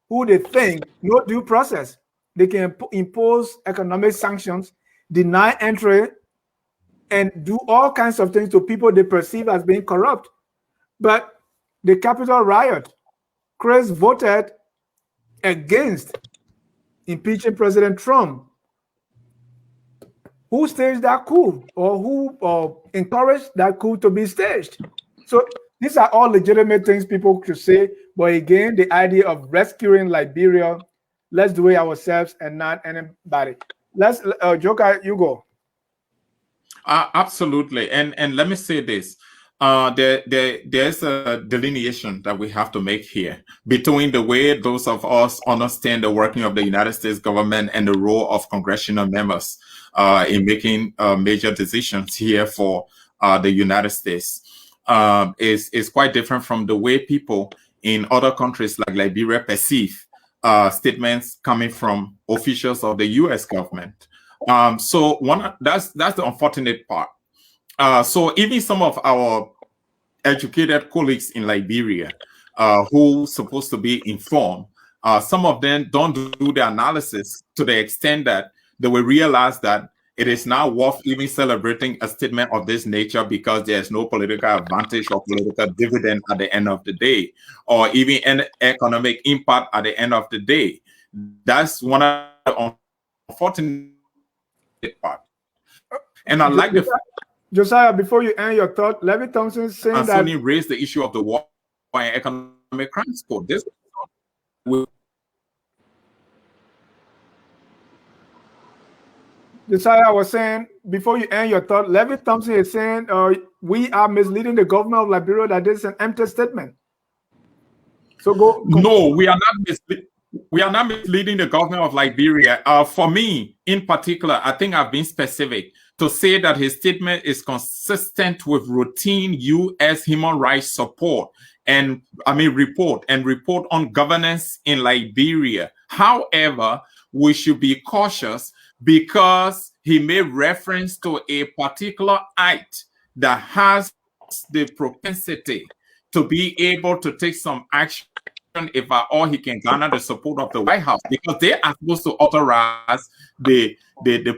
who they think no due process. They can impose economic sanctions, deny entry, and do all kinds of things to people they perceive as being corrupt. But the Capitol riot, Chris voted against impeaching President Trump. Who staged that coup, or who encouraged that coup to be staged? So these are all legitimate things people could say. But again, the idea of rescuing Liberia, let's do it ourselves and not anybody. Let's, Joker, you go. Absolutely. And let me say this. There's a delineation that we have to make here between the way those of us understand the working of the United States government and the role of congressional members in making major decisions here for the United States is quite different from the way people in other countries like Liberia perceive statements coming from officials of the U.S. government. So that's the unfortunate part. So even some of our educated colleagues in Liberia who supposed to be informed, some of them don't do the analysis to the extent that they will realize that it is now worth even celebrating a statement of this nature because there's no political advantage or political dividend at the end of the day, or even an economic impact at the end of the day. That's one of the unfortunate part. And I like the Josiah, before you end your thought, Levy Thompson saying that Sony raised the issue of the war and economic crimes code. This Josiah was saying, before you end your thought, Levy Thompson is saying we are misleading the government of Liberia, that this is an empty statement. So go. No, we are not misleading the government of Liberia. For me, in particular, I think I've been specific to say that his statement is consistent with routine U.S. human rights support and report on governance in Liberia. However, we should be cautious because he made reference to a particular act that has the propensity to be able to take some action if at all he can garner the support of the White House, because they are supposed to authorize the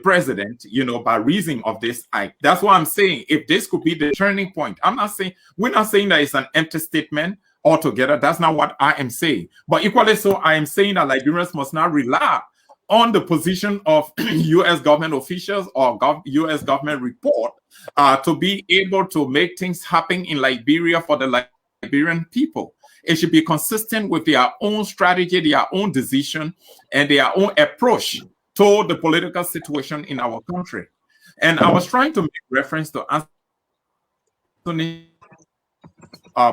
president, by reason of this act. That's what I'm saying. If this could be the turning point, we're not saying that it's an empty statement altogether. That's not what I am saying. But equally so, I am saying that Liberians must not rely on the position of U.S. government officials or U.S. government report to be able to make things happen in Liberia for the Liberian people. It should be consistent with their own strategy, their own decision, and their own approach to the political situation in our country. And I was trying to make reference to Anthony's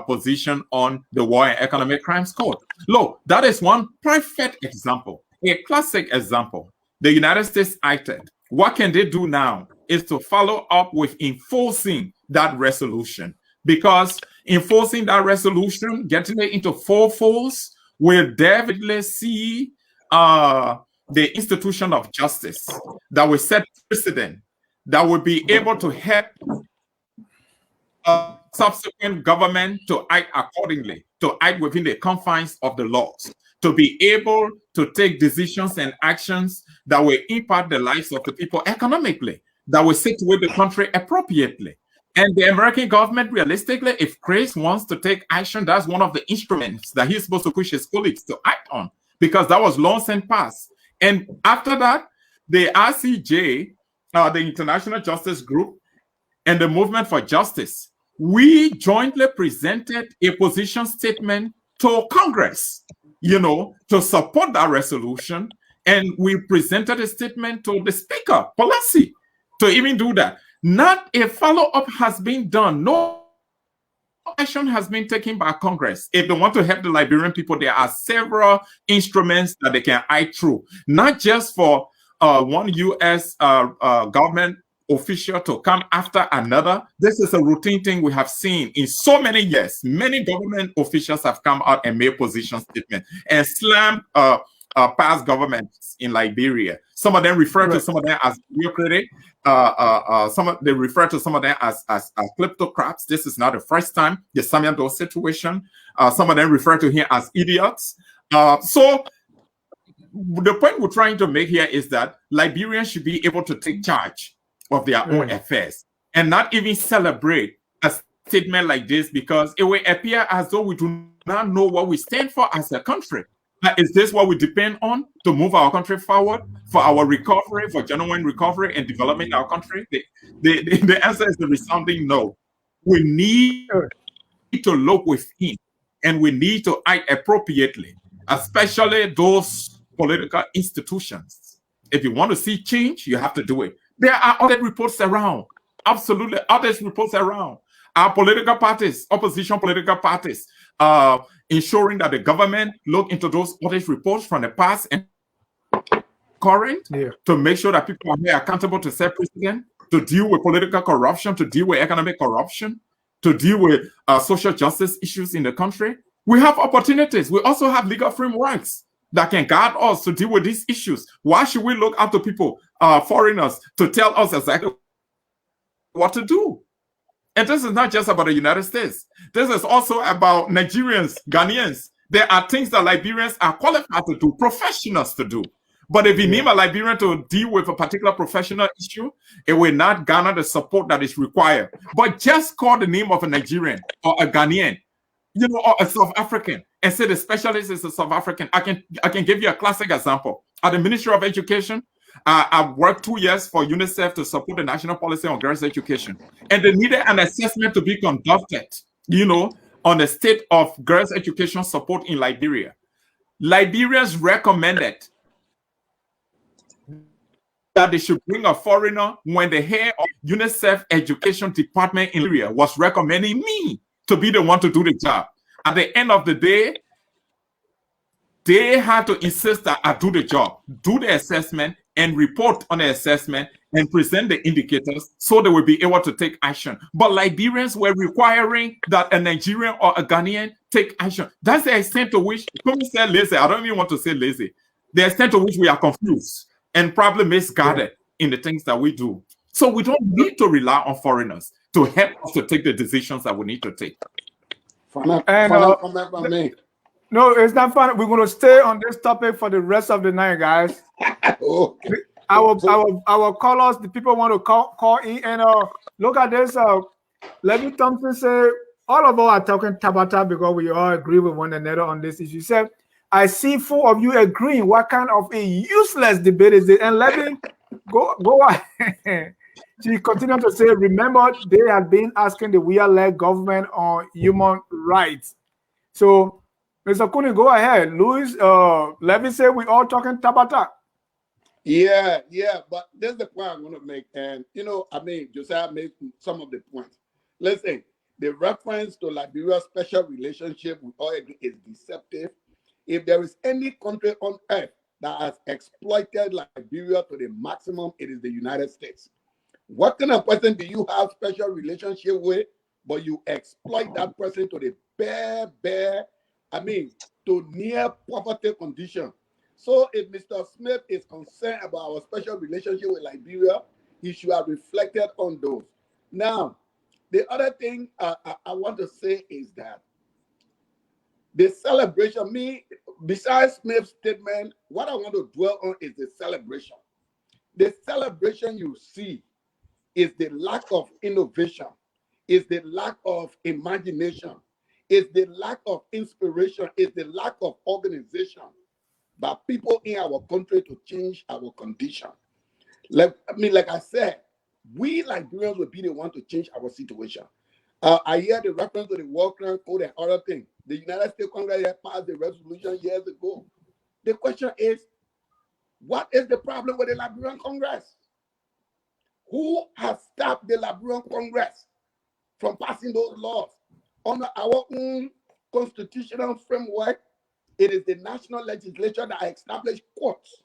position on the War and Economic Crimes Code. Look, that is one perfect example, a classic example. The United States acted. What can they do now is to follow up with enforcing that resolution, because enforcing that resolution, getting it into full force, will definitely see the institution of justice that will set precedent, that will be able to help subsequent government to act accordingly, to act within the confines of the laws, to be able to take decisions and actions that will impact the lives of the people economically, that will situate the country appropriately. And the American government, realistically, if Chris wants to take action, that's one of the instruments that he's supposed to push his colleagues to act on, because that was long since passed. And after that, the RCJ, the International Justice Group, and the Movement for Justice, we jointly presented a position statement to Congress, to support that resolution. And we presented a statement to the Speaker, Pelosi, to even do that. Not a follow-up has been done. No action has been taken by Congress. If they want to help the Liberian people, there are several instruments that they can eye through, not just for one U.S. government official to come after another. This is a routine thing we have seen in so many years. Many government officials have come out and made position statements and slammed past governments in Liberia. Some of them refer to some of them as bureaucratic. They refer to some of them as kleptocrats. This is not the first time, the Samuel Doe situation. Some of them refer to him as idiots. So the point we're trying to make here is that Liberians should be able to take charge of their own affairs and not even celebrate a statement like this, because it will appear as though we do not know what we stand for as a country. Is this what we depend on to move our country forward, for our recovery, for genuine recovery and development in our country? The answer is a resounding no. We need to look within, and we need to act appropriately, especially those political institutions. If you want to see change, you have to do it. There are other reports around, absolutely other reports around. Our political parties, opposition political parties, ensuring that the government look into those audit reports from the past and current to make sure that people are made accountable to set precedent, to deal with political corruption, to deal with economic corruption, to deal with social justice issues in the country. We have opportunities. We also have legal frameworks that can guide us to deal with these issues. Why should we look up to people, foreigners, to tell us exactly what to do? And this is not just about the United States. This is also about Nigerians, Ghanaians. There are things that Liberians are qualified to do, professionals to do. But if you need a Liberian to deal with a particular professional issue, it will not garner the support that is required. But just call the name of a Nigerian or a Ghanaian, you know, or a South African, and say the specialist is a South African. I can give you a classic example. At the Ministry of Education, I worked 2 years for UNICEF to support the national policy on girls' education, and they needed an assessment to be conducted, you know, on the state of girls' education support in Liberia. Liberians recommended that they should bring a foreigner when the head of UNICEF education department in Liberia was recommending me to be the one to do the job. At the end of the day, they had to insist that I do the job, do the assessment, and report on the assessment and present the indicators so they will be able to take action. But Liberians were requiring that a Nigerian or a Ghanaian take action. That's the extent to which, people say lazy, I don't even want to say lazy, the extent to which we are confused and probably misguided in the things that we do. So we don't need to rely on foreigners to help us to take the decisions that we need to take. No, it's not fun. We're going to stay on this topic for the rest of the night, guys. Okay. Our callers, the people want to call in and look at this. Levy Thompson said, all of us are talking Tabata because we all agree with one another on this issue. He said, I see 4 of you agreeing. What kind of a useless debate is it? And Levy, go ahead. She continued to say, remember, they have been asking the Weah-led government on human rights. So, Mr. Kuni, go ahead. Louis, Levy said we all talking Tabata. Yeah, but there's the point I'm going to make. And, you know, I mean, Josiah made some of the points. Listen, the reference to Liberia's special relationship with oil is deceptive. If there is any country on earth that has exploited Liberia to the maximum, it is the United States. What kind of person do you have special relationship with, but you exploit that person to the to near poverty condition? So if Mr. Smith is concerned about our special relationship with Liberia, he should have reflected on those. Now, the other thing I want to say is that the celebration, besides Smith's statement, what I want to dwell on is the celebration. The celebration you see is the lack of innovation, is the lack of imagination, is the lack of inspiration, is the lack of organization by people in our country to change our condition. Like I said, we Liberians will be the one to change our situation. I hear the reference to the World Crime Code and other things. The United States Congress had passed the resolution years ago. The question is, what is the problem with the Liberian Congress? Who has stopped the Liberian Congress from passing those laws? Under our own constitutional framework, it is the national legislature that established courts.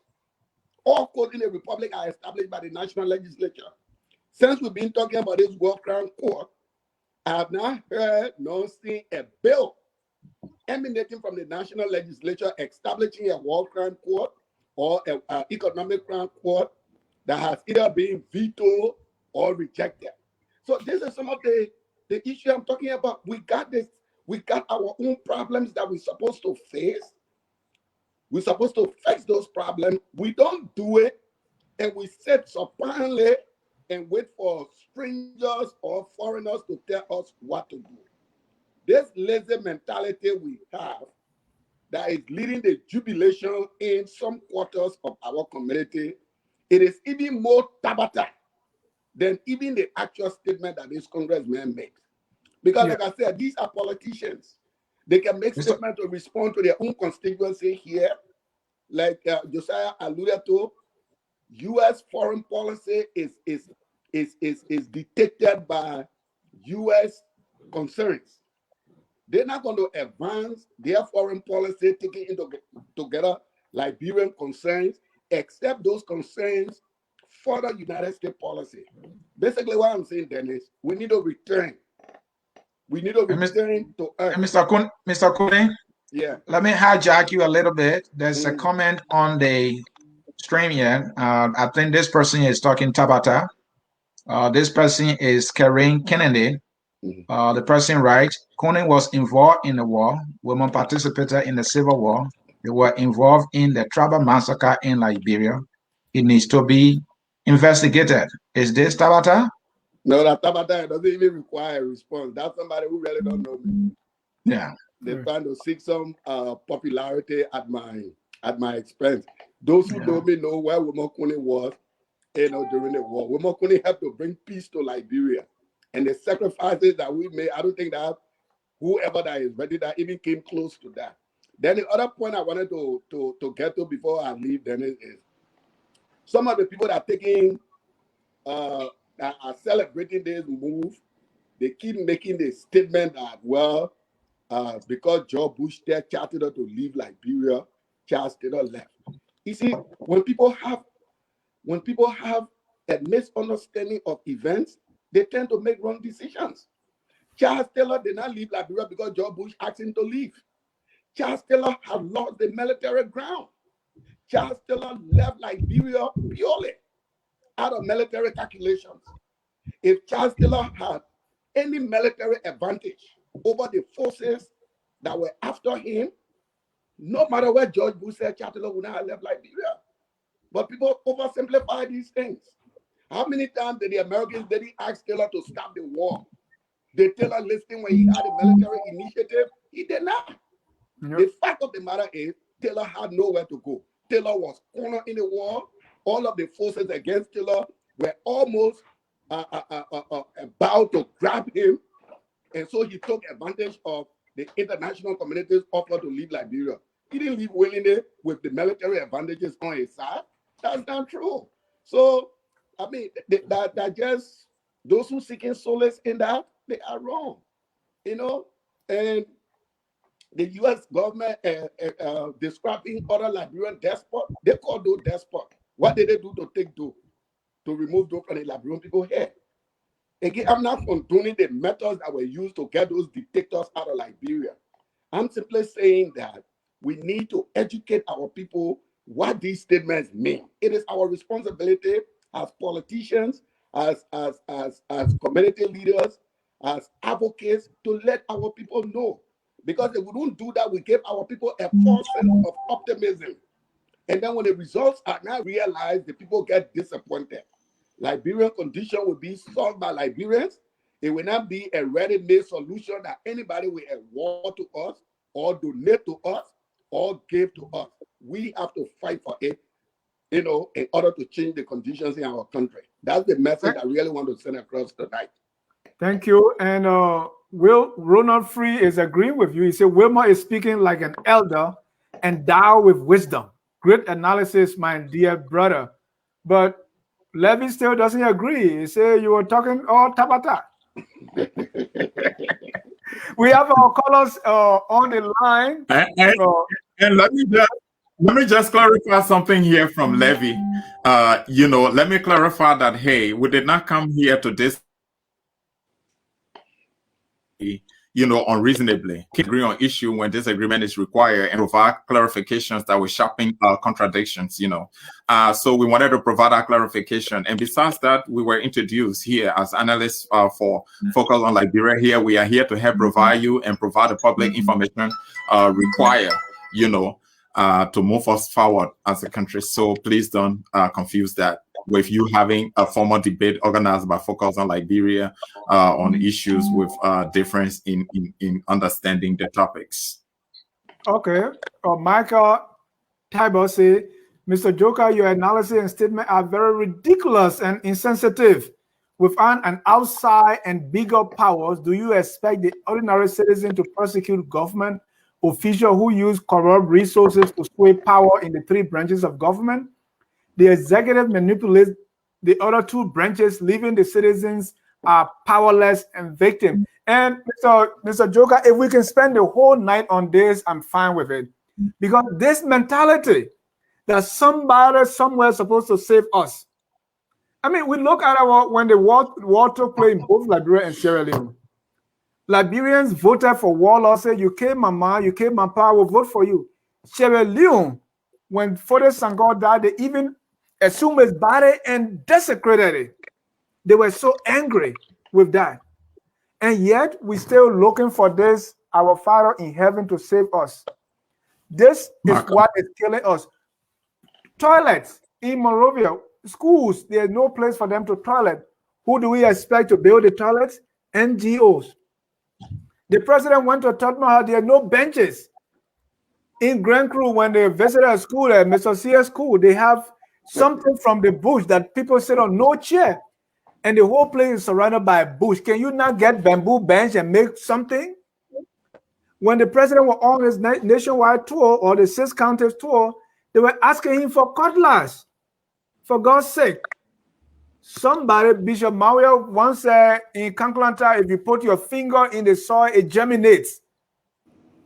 All courts in the republic are established by the national legislature. Since we've been talking about this World Crown Court, I have not heard nor seen a bill emanating from the national legislature establishing a World Crown Court or an economic crown court that has either been vetoed or rejected. So this is some of the issue I'm talking about. We got this. We got our own problems that we're supposed to face. We're supposed to fix those problems. We don't do it, and we sit supinely and wait for strangers or foreigners to tell us what to do. This lazy mentality we have that is leading the jubilation in some quarters of our community, it is even more tabata than even the actual statement that this congressman makes. Because like I said, these are politicians. They can make statements to respond to their own constituency here. Like Josiah alluded to, U.S. foreign policy is dictated by U.S. concerns. They're not going to advance their foreign policy, taking into together Liberian concerns, except those concerns further United States policy. Basically, what I'm saying then is we need to return. We need to return to earth. Mr. Kune, yeah. Let me hijack you a little bit. There's a comment on the stream here. I think this person is talking Tabata. This person is Karen Kennedy. The person writes, Kune was involved in the war. Women participated in the Civil War. They were involved in the tribal massacre in Liberia. It needs to be investigated. Is this Tabata? No, that Tabata doesn't even require a response. That's somebody who really don't know me. Yeah. They're trying to seek some popularity at my expense. Those who know me know where Wemokuni was, during the war. Wemokuni helped to bring peace to Liberia. And the sacrifices that we made, I don't think that whoever that is ready that even came close to that. Then the other point I wanted to get to before I leave then is some of the people that are taking that are celebrating this move, they keep making the statement that, well, because George Bush Charles Taylor to leave Liberia, Charles Taylor left. You see, when people have a misunderstanding of events, they tend to make wrong decisions. Charles Taylor did not leave Liberia because George Bush asked him to leave. Charles Taylor had lost the military ground. Charles Taylor left Liberia purely out of military calculations. If Charles Taylor had any military advantage over the forces that were after him, no matter where George Bush said, Charles Taylor would not have left Liberia. But people oversimplify these things. How many times did the Americans ask Taylor to stop the war? Did Taylor listen when he had a military initiative? He did not. Yep. The fact of the matter is, Taylor had nowhere to go. Taylor was cornered in the war. All of the forces against Taylor were almost about to grab him. And so he took advantage of the international community's offer to leave Liberia. He didn't leave willingly with the military advantages on his side. That's not true. So, I mean, that just those who seeking solace in that, they are wrong. And the U.S. government describing other Liberian despots, they call those despots. What did they do to remove those from the Liberian people here? Again, I'm not condoning the methods that were used to get those dictators out of Liberia. I'm simply saying that we need to educate our people what these statements mean. It is our responsibility as politicians, as community leaders, as advocates to let our people know. Because if we don't do that, we give our people a false sense of optimism. And then when the results are not realized, the people get disappointed. Liberian condition will be solved by Liberians. It will not be a ready-made solution that anybody will award to us or donate to us or give to us. We have to fight for it, in order to change the conditions in our country. That's the message I really want to send across tonight. Thank you. And Ronald Free is agreeing with you. He said, Wilma is speaking like an elder, endowed with wisdom. Great analysis, my dear brother. But Levy still doesn't agree. He said you were talking all tabata. We have our callers on the line. And let me just clarify something here from Levy. Let me clarify that, hey, we did not come here to this, unreasonably. Can agree on issue when disagreement is required and provide clarifications that will sharpen contradictions, So we wanted to provide our clarification. And besides that, we were introduced here as analysts for Focus on Liberia. Here, we are here to help provide you and provide the public information required, to move us forward as a country. So please don't confuse that with you having a formal debate organized by Focus on Liberia on issues with difference in understanding the topics. Okay. Michael Tybor said, Mr. Joker, your analysis and statement are very ridiculous and insensitive. Without an outside and bigger powers, do you expect the ordinary citizen to prosecute government officials who use corrupt resources to sway power in the three branches of government? The executive manipulates the other two branches, leaving the citizens powerless and victim. And Mr. Joker, if we can spend the whole night on this, I'm fine with it. Because this mentality that somebody somewhere is supposed to save us. I mean, we look at when the war took place in both Liberia and Sierra Leone. Liberians voted for warlords, said, you came mama, you came papa, we'll vote for you. Sierra Leone, when Foday Senghor died, they even assumed his body and desecrated it. They were so angry with that. And yet, we're still looking for this, our Father in heaven, to save us. This is what is killing us. Toilets in Monrovia, schools, there's no place for them to toilet. Who do we expect to build the toilets? NGOs. The president went to Tottenham, there are no benches. In Grand Cru, when they visited a school at Mr. Sears School, they have something from the bush that people sit on, no chair. And the whole place is surrounded by a bush. Can you not get bamboo bench and make something? When the president was on his nationwide tour or the 6 counties tour, they were asking him for cutlass. For God's sake. Somebody, Bishop Maria once said in Kanklanta, if you put your finger in the soil, it germinates.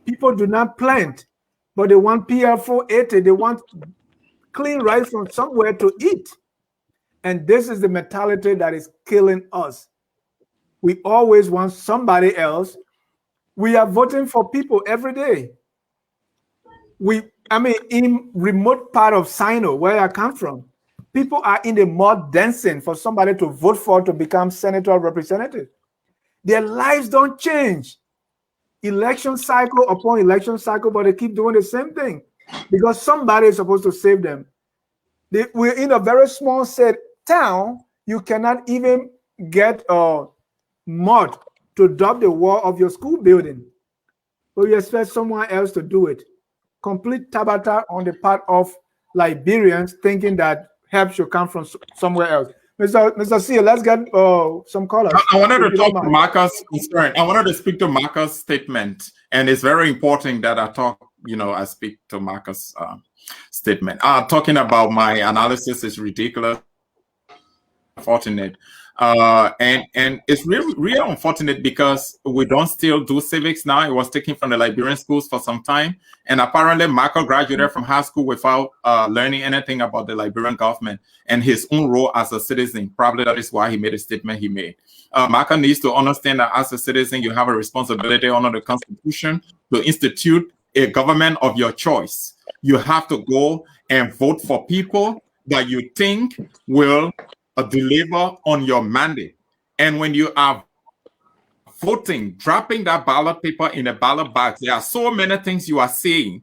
People do not plant, but they want PL480. They want clean rice from somewhere to eat. And this is the mentality that is killing us. We always want somebody else. We are voting for people every day. In remote part of Sino, where I come from, people are in the mud dancing for somebody to vote for to become senator or representative. Their lives don't change. Election cycle upon election cycle, but they keep doing the same thing because somebody is supposed to save them. We're in a very small town. You cannot even get mud to dub the wall of your school building, but you expect someone else to do it. Complete tabata on the part of Liberians thinking that help should come from somewhere else. Mr. C, let's get some callers. I wanted to talk to Marcus' concern. I wanted to speak to Marcus' statement, and it's very important that I speak to Marcus' statement. Talking about my analysis is ridiculous, unfortunate. And it's really unfortunate because we don't still do civics now. It was taken from the Liberian schools for some time. And apparently Marco graduated from high school without learning anything about the Liberian government and his own role as a citizen. Probably that is why he made a statement he made. Marco needs to understand that as a citizen, you have a responsibility under the Constitution to institute a government of your choice. You have to go and vote for people that you think will deliver on your mandate. And when you are voting, dropping that ballot paper in a ballot box, there are so many things you are saying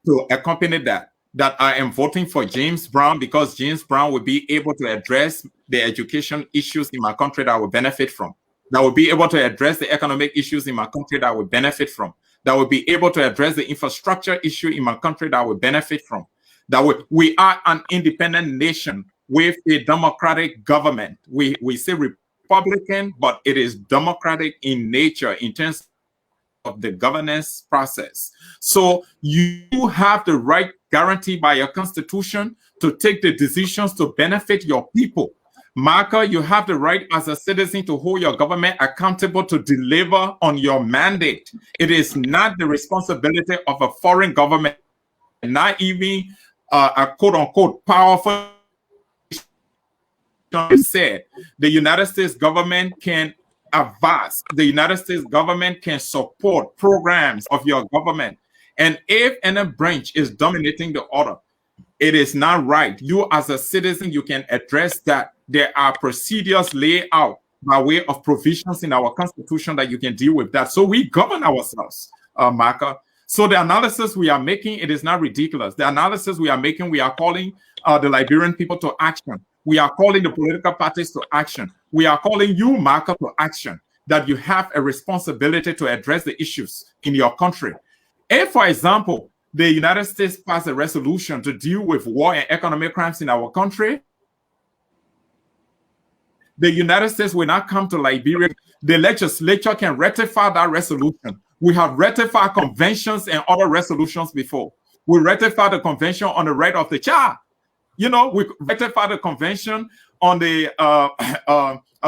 to accompany that I am voting for James Brown because James Brown will be able to address the education issues in my country that I will benefit from, that will be able to address the economic issues in my country that I will benefit from, that will be able to address the infrastructure issue in my country that I will benefit from, that we are an independent nation with a democratic government. We say Republican, but it is democratic in nature in terms of the governance process. So you have the right guarantee by your constitution to take the decisions to benefit your people. Marco, you have the right as a citizen to hold your government accountable to deliver on your mandate. It is not the responsibility of a foreign government, not even a quote-unquote powerful said. The United States government can advise. The United States government can support programs of your government. And if any branch is dominating the other, it is not right. You as a citizen, you can address that. There are procedures laid out by way of provisions in our constitution that you can deal with that. So we govern ourselves, Marco. So the analysis we are making, it is not ridiculous. The analysis we are making, we are calling the Liberian people to action. We are calling the political parties to action. We are calling you, Marco, to action, that you have a responsibility to address the issues in your country. If, for example, the United States passed a resolution to deal with war and economic crimes in our country, the United States will not come to Liberia. The legislature can ratify that resolution. We have ratified conventions and other resolutions before. We ratified the Convention on the Right of the Child. We ratified the Convention on the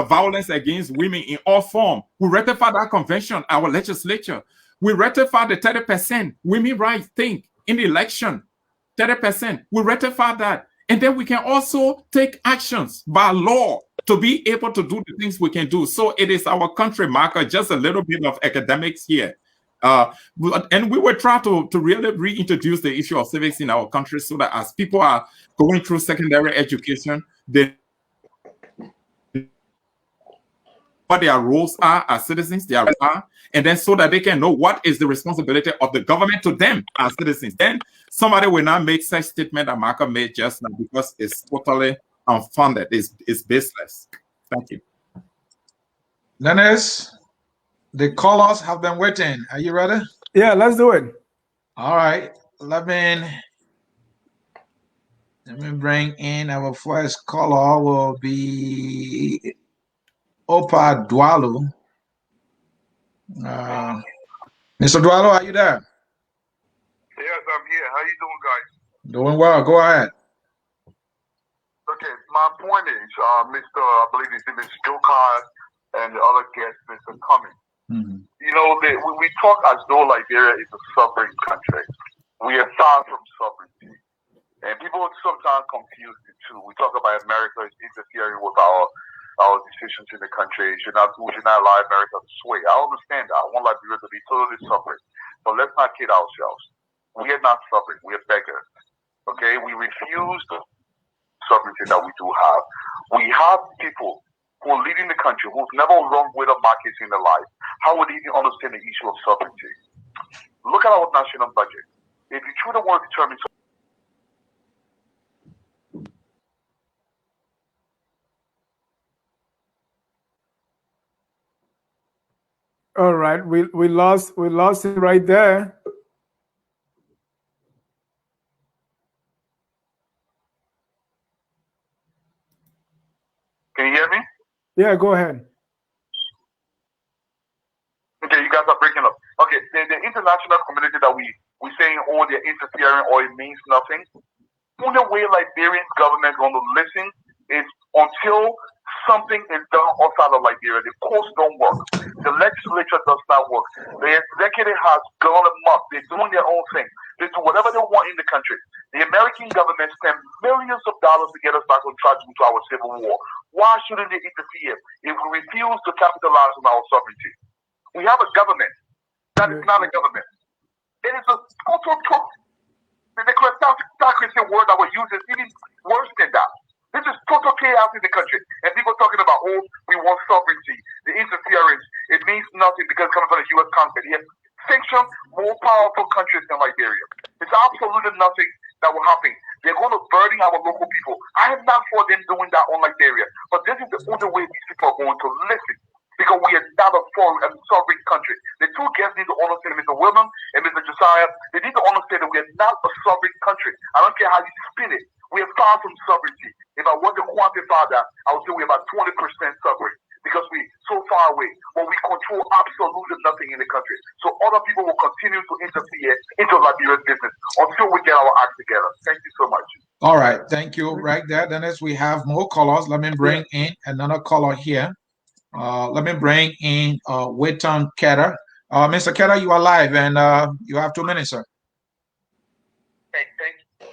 violence against women in all forms. We ratified that convention, our legislature. We ratified the 30% women rights thing in the election, 30%. We ratified that. And then we can also take actions by law to be able to do the things we can do. So it is our country, Marco, just a little bit of academics here. And we will try to really reintroduce the issue of civics in our country so that as people are going through secondary education, they what their roles are as citizens, and then so that they can know what is the responsibility of the government to them as citizens. Then somebody will not make such statement that Marco made just now because it's totally unfounded. It's baseless. Thank you. Dennis, the callers have been waiting. Are you ready? Yeah, let's do it. All right. Let me bring in our first caller. Will be Opa Dwalo. Mr. Dwalo, are you there? Yes, I'm here. How you doing, guys? Doing well. Go ahead. Okay, my point is, Mr. I believe his name is Jokai and the other guest, Mr. Cummings. Mm-hmm. You know, we talk as though Liberia is a sovereign country. We are far from sovereignty. And people sometimes confuse the two. We talk about America is interfering with our decisions in the country. We should not allow America to sway. I understand that. I want Liberia to be totally sovereign. But let's not kid ourselves. We are not sovereign. We are beggars. Okay? We refuse the sovereignty that we do have. We have people who are leading the country who've never run with a market in their life. How would they even understand the issue of sovereignty? Look at our national budget. If you truly want to determine All right, we lost it right there. Can you hear me? Yeah, go ahead. Okay, you guys are breaking up. Okay, the international community that we saying, oh, they're interfering or it means nothing. The only way Liberian government is going to listen is until something is done outside of Liberia. The courts don't work. The legislature does not work. The executive has gone amok. They're doing their own thing. They do whatever they want in the country. The American government spent millions of dollars to get us back on track to our civil war. Why shouldn't they interfere if we refuse to capitalize on our sovereignty? We have a government that is not a government. It is a total the kleptocracy word that we use is even worse than that. This is total chaos in the country. And people talking about, oh, we want sovereignty, the interference. It means nothing because it comes from the U.S. content. Yes, sanction more powerful countries than Liberia. It's absolutely nothing that will happen. They're going to burden our local people. I am not for them doing that on Liberia. But this is the only way these people are going to listen. Because we are not a sovereign country. The two guests need to understand, Mr. William and Mr. Josiah, they need to understand that we are not a sovereign country. I don't care how you spin it. We are far from sovereignty. If I want to quantify that, I would say we're about 20% sovereign because we're so far away. But we control absolutely nothing in the country. So other people will continue to interfere into Liberia's business until we get our act together. Thank you so much. All right. Thank you. Right there, Dennis. We have more callers. Let me bring in another caller here. Let me bring in Weah Ketter. Mr. Ketter, you are live and you have 2 minutes, sir. Thank you.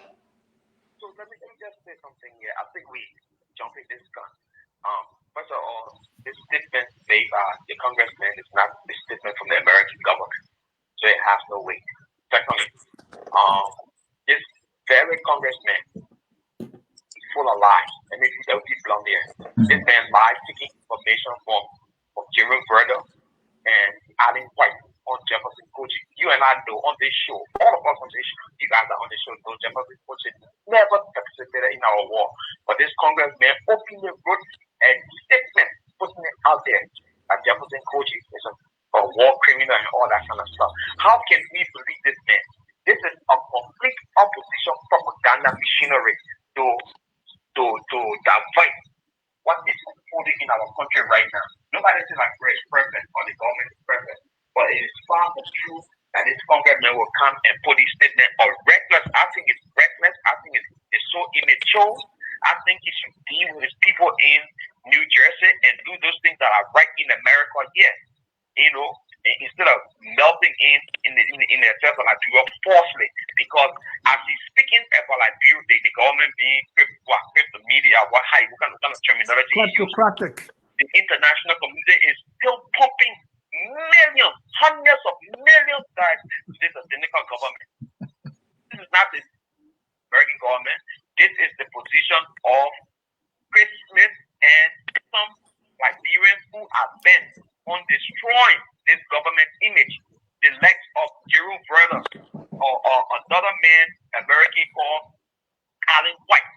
So let me just say something here. I think we jumping this gun. First of all, this statement made by the congressman is not the statement from the American government, so it has no weight. Secondly, this very congressman is full of lies, and maybe there will be blunt there. This man lies, taking information from Jerry Brother and Alan White on Jefferson Coaching. You and I know on this show, all of us on this show, you guys are on this show, know Jefferson Coaching never participated in our war. But this congressman openly wrote a statement, putting it out there that Jefferson Coaching is a war criminal and all that kind of stuff. How can we believe this man? This is a complete opposition propaganda machinery to divide what is unfolding in our country right now. Nobody says like Greg is perfect or the government is perfect, but it is far from true that this congressman will come and put this statement or reckless. I think it's reckless. I think it's so immature. I think he should deal with his people in New Jersey and do those things that are right in America here. You know, instead of melting in the church of Liberia falsely, because as he's speaking about Liberia, the government being the media, what kind of terminology he uses, Kleptocratic. the international community is still pumping millions, hundreds of millions guys to this cynical government. This is not the American government. This is the position of Chris Smith and some Liberians who are on destroying this government image. The likes of Jerome Brothers or another man, American called Alan White,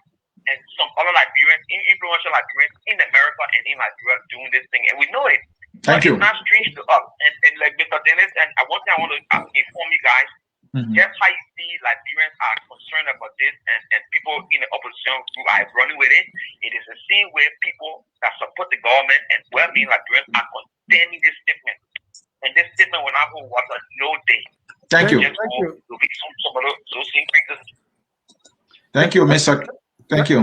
and some other Liberians, influential Liberians in America and in Liberia doing this thing, and we know it. Thank you. It's not strange to us. And like Mr. Dennis, and one thing I want to inform you guys, just how you see Liberians are concerned about this, and people in the opposition group are running with it. It is the same way people that support the government and well-meaning Liberians are condemning this statement. And this statement will not hold water no day. Thank you. Thank you, Mr. Thank you.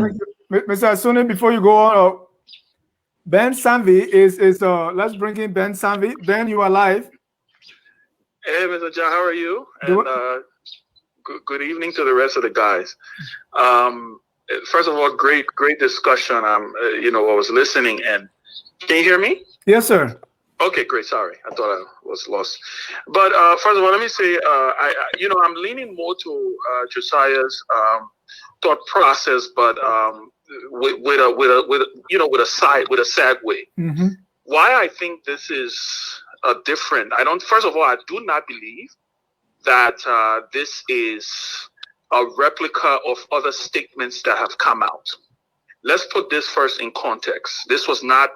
Mr. Asuni, before you go on, Ben Sanvi is let's bring in Ben Sanvi. Ben, you are live. Hey, Mr. John, how are you? And good evening to the rest of the guys. First of all, great discussion. I was listening, and can you hear me? Yes, sir. Okay, great. Sorry, I thought I was lost. But first of all, let me say, I'm leaning more to Josiah's thought process, but with a segue. Mm-hmm. Why I think this is different. First of all, I do not believe that this is a replica of other statements that have come out. Let's put this first in context. This was not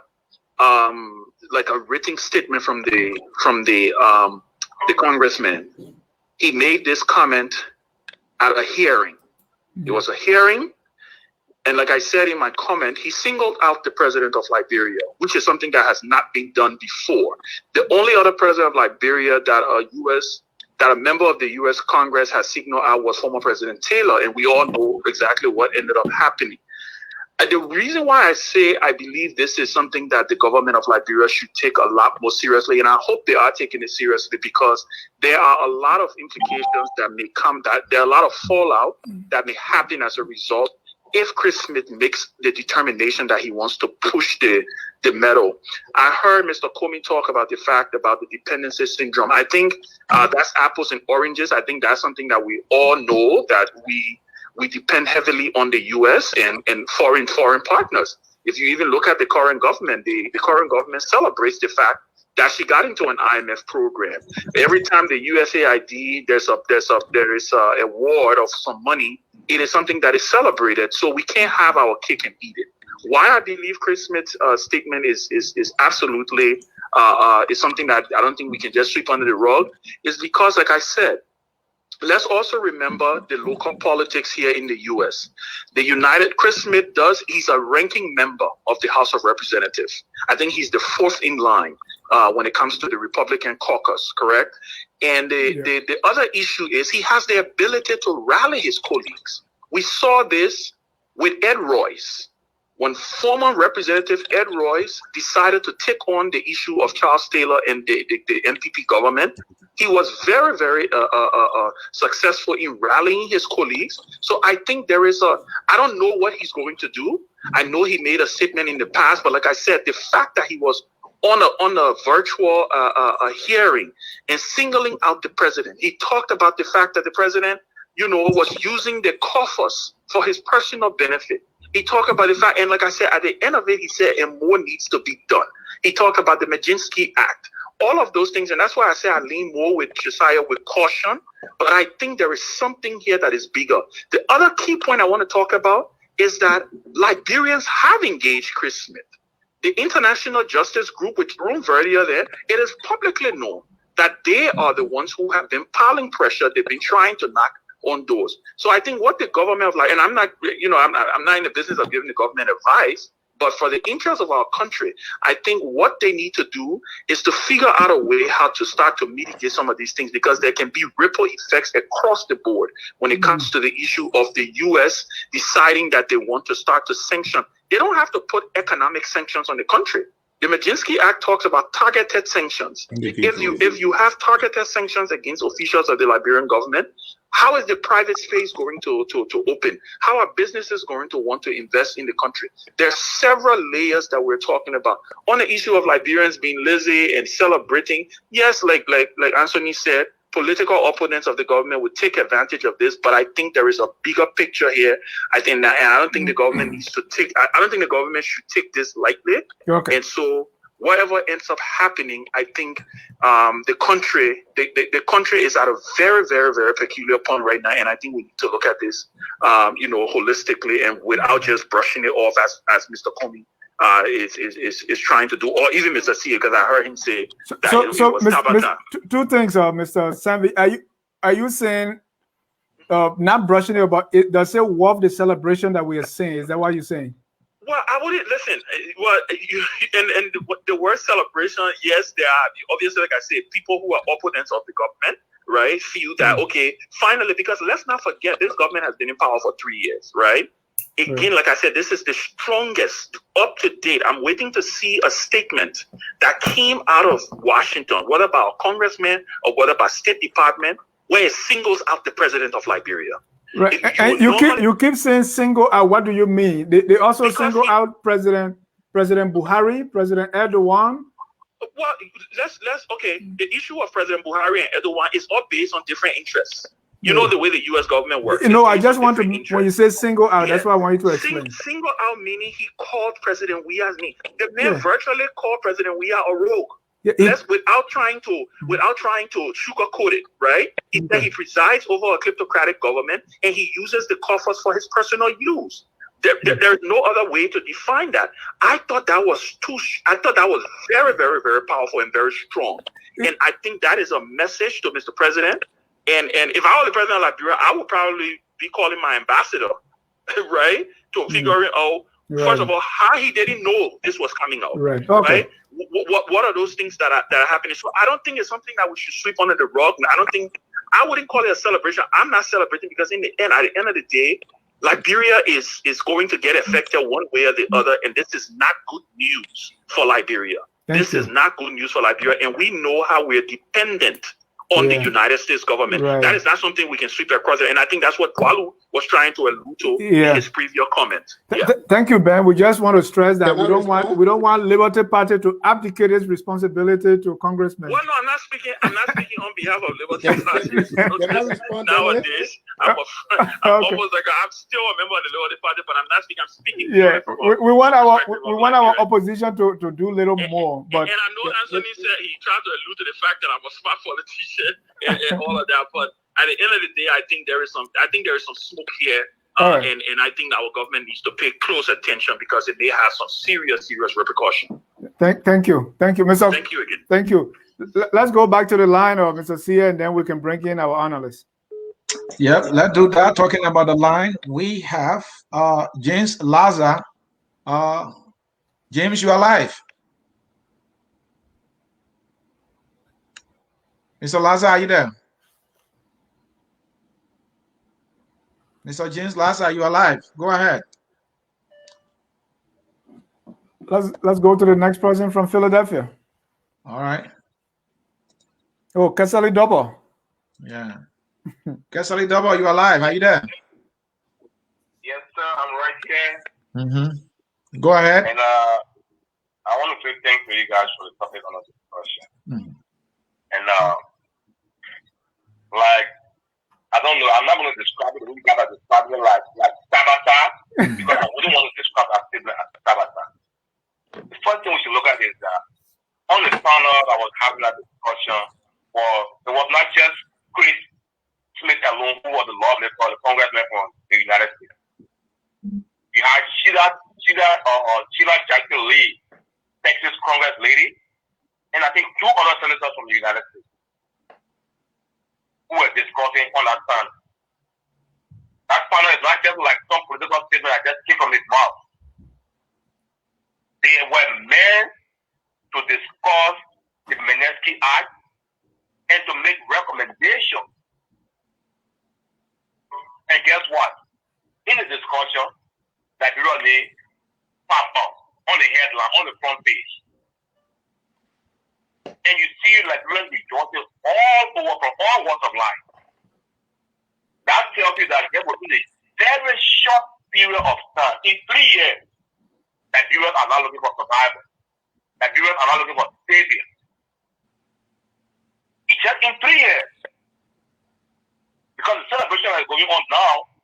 like a written statement from the congressman. He made this comment at a hearing. It was a hearing, and like I said in my comment, he singled out the president of Liberia, which is something that has not been done before. The only other president of Liberia that a member of the U.S. Congress has signaled out was former President Taylor, and we all know exactly what ended up happening. The reason why I say I believe this is something that the government of Liberia should take a lot more seriously, and I hope they are taking it seriously, because there are a lot of implications that may come, that there are a lot of fallout that may happen as a result if Chris Smith makes the determination that he wants to push the medal. I heard Mr. Comey talk about the fact about the dependency syndrome. I think that's apples and oranges. I think that's something that we all know, that we depend heavily on the U.S. and foreign partners. If you even look at the current government, the current government celebrates the fact that she got into an IMF program. Every time the USAID, there is a award of some money, it is something that is celebrated. So we can't have our cake and eat it. Why I believe Chris Smith's statement is absolutely is something that I don't think we can just sweep under the rug, is because, like I said, let's also remember the local politics here in the U.S. Chris Smith he's a ranking member of the House of Representatives. I think he's the fourth in line when it comes to the Republican caucus, correct? And the other issue is he has the ability to rally his colleagues. We saw this with Ed Royce. When former Representative Ed Royce decided to take on the issue of Charles Taylor and the MPP government, he was very, very successful in rallying his colleagues. So I think I don't know what he's going to do. I know he made a statement in the past, but like I said, the fact that he was on a virtual hearing and singling out the president, he talked about the fact that the president, was using the coffers for his personal benefit. He talked about the fact, and like I said, at the end of it, he said, and more needs to be done. He talked about the Majinsky Act, all of those things. And that's why I say I lean more with Josiah with caution. But I think there is something here that is bigger. The other key point I want to talk about is that Liberians have engaged Chris Smith. The International Justice Group, with Jerome Verdier there, it is publicly known that they are the ones who have been piling pressure. They've been trying to knock on doors. So I think what the government of and I'm not in the business of giving the government advice, but for the interest of our country, I think what they need to do is to figure out a way how to start to mitigate some of these things, because there can be ripple effects across the board when it comes to the issue of the U.S. deciding that they want to start to sanction. They don't have to put economic sanctions on the country. The Majinsky Act talks about targeted sanctions. If you have targeted sanctions against officials of the Liberian government, how is the private space going to open? How are businesses going to want to invest in the country? There are several layers that we're talking about. On the issue of Liberians being lazy and celebrating, yes, like Anthony said, political opponents of the government would take advantage of this, but I think there is a bigger picture here. I don't think the government should take this lightly. Okay. And so whatever ends up happening, I think the country is at a very, very, very peculiar point right now, and I think we need to look at this, holistically and without just brushing it off as Mr. Comey is trying to do, or even Mr. C, because I heard him say that it was Tabata. Two things, Mr. Sanvi. Are you saying not brushing it, but it does it worth the celebration that we are seeing? Is that what you're saying? Well, I wouldn't listen. Well, and the word celebration, yes, there are obviously, like I said, people who are opponents of the government, right, feel that okay, finally, because let's not forget, this government has been in power for 3 years, right? Again, like I said, this is the strongest up to date. I'm waiting to see a statement that came out of Washington, whether by a congressman or whether by State Department, where it singles out the president of Liberia. Right, and you keep saying single out. What do you mean? They also single out President Buhari, President Erdogan. Well, let's okay. The issue of President Buhari and Erdogan is all based on different interests. You know the way the U.S. government works. I just want to, when you say single out, that's what I want you to explain. Single out meaning he called President Weah's name. The man virtually called President Weah a rogue. Without trying to sugarcoat it, right? That he presides over a kleptocratic government and he uses the coffers for his personal use. There's no other way to define that. I thought that was very, very, very powerful and very strong. And I think that is a message to Mr. President. And if I were the president of Liberia, I would probably be calling my ambassador, right? To figuring out, first of all, how he didn't know this was coming out. Right. Okay. Right? What are those things that are happening? So I don't think it's something that we should sweep under the rug. I wouldn't call it a celebration. I'm not celebrating because at the end of the day, Liberia is going to get affected one way or the other, and this is not good news for Liberia. This is not good news for Liberia, and we know how we're dependent on the United States government. Right. That is not something we can sweep across there. And I think that's what Kwalu was trying to allude to in his previous comment. Thank you, Ben. We just want to stress that we don't want Liberty Party to abdicate its responsibility to congressmen. Well, no, I'm not speaking on behalf of Liberty Party. Nowadays, I'm almost like I'm still a member of the Liberty Party, but I'm not speaking. I'm speaking. Yeah, we want our opposition to do a little more. But and I know Anthony said he tried to allude to the fact that I'm a smart politician. And all of that, but at the end of the day, I think there is some smoke here, and I think our government needs to pay close attention because it may have some serious repercussion. Thank you, Mr. Thank you again. Thank you. Let's go back to the line of Mr. Sia, and then we can bring in our analyst. Yep, let's do that. Talking about the line, we have James Laza. James, you are live. Mr. Laza, are you there? Mr. James Laza, you are live. Go ahead. Let's go to the next person from Philadelphia. All right. Oh, Kesali Double. Yeah. Kesali Double, you are live. Are you there? Yes, sir. I'm right here. Mm-hmm. Go ahead. And I want to say thank you guys for the topic on the discussion. Mm-hmm. And I don't know. I'm not going to describe it. We got to describe it like Tabata because I wouldn't want to describe that statement as Tabata. The first thing we should look at is that on the panel I was having that discussion, it was not just Chris Smith alone who was the lawmaker or the congressman from the United States. You had Sheila Jackson Lee, Texas Congress lady, and I think 2 other senators from the United States who were discussing on that panel. That panel is not just like some political statement that just came from his mouth. They were meant to discuss the Magnitsky Act and to make recommendations. And guess what? In the discussion, that really popped up on the headline, on the front page. And you see really rejoicing all over from all walks of life. That tells you that there was a very short period of time, in 3 years, that viewers are not looking for survival. That viewers are not looking for saviors. It's just in 3 years. Because the celebration that is going on now,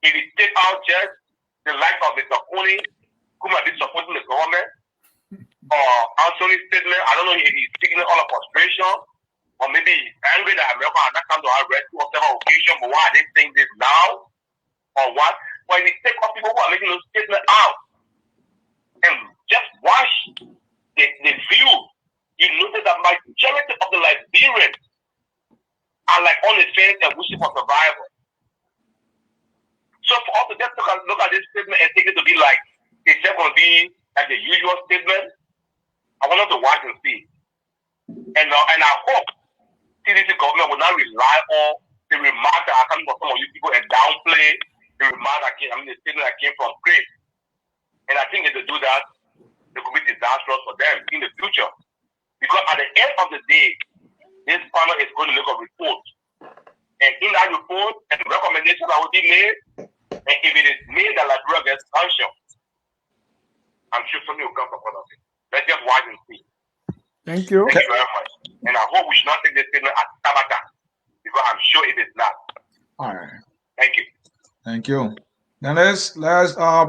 if you take out just the likes of Mr. Kony, who might be supporting the government, Anthony's statement. I don't know if he's speaking all of frustration, or maybe he's angry that America has not come to our rescue on several occasions. But why are they saying this now, or what? When you take off people who are making those statements out and just watch the view, you notice that majority of the Liberians are like on the fence and wishing for survival. So for us to just look at this statement and take it to be like it's just going to be like the usual statement, I want us to watch and see. And I hope CDC government will not rely on the remarks that are coming from some of you people and downplay the remarks the statement that came from Chris. And I think if they do that, it could be disastrous for them in the future. Because at the end of the day, this panel is going to look at a report. And in that report, and the recommendation that will be made, and if it is made that Liberia gets sanctioned, I'm sure something will come from all of it. Let's just watch and see. Thank you. Thank you very much. And I hope we should not take this statement as sabotage, because I'm sure it is not. All right. Thank you. Thank you. Now let's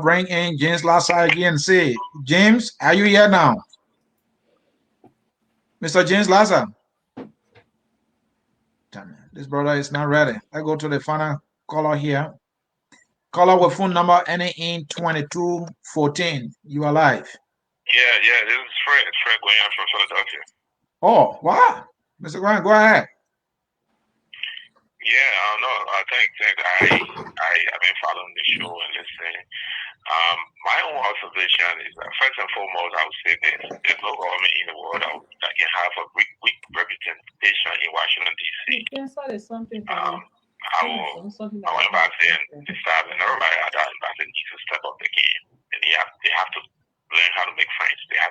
bring in James Lassa again and say, James, are you here now? Mr. James Lassa. This brother is not ready. I go to the final caller here. Caller with phone number ending in 2214. You are live. Yeah, this is Fred. Fred Weah from Philadelphia. Oh, wow. Mr. Grant, go ahead. Yeah, I don't know. I've been following the show and listening. My own observation is that first and foremost, I would say there's no government in the world that can have a weak representation in Washington, D.C. I went back there and staff and everybody at that embassy needs to step up the game. And they have to learn how to make friends. They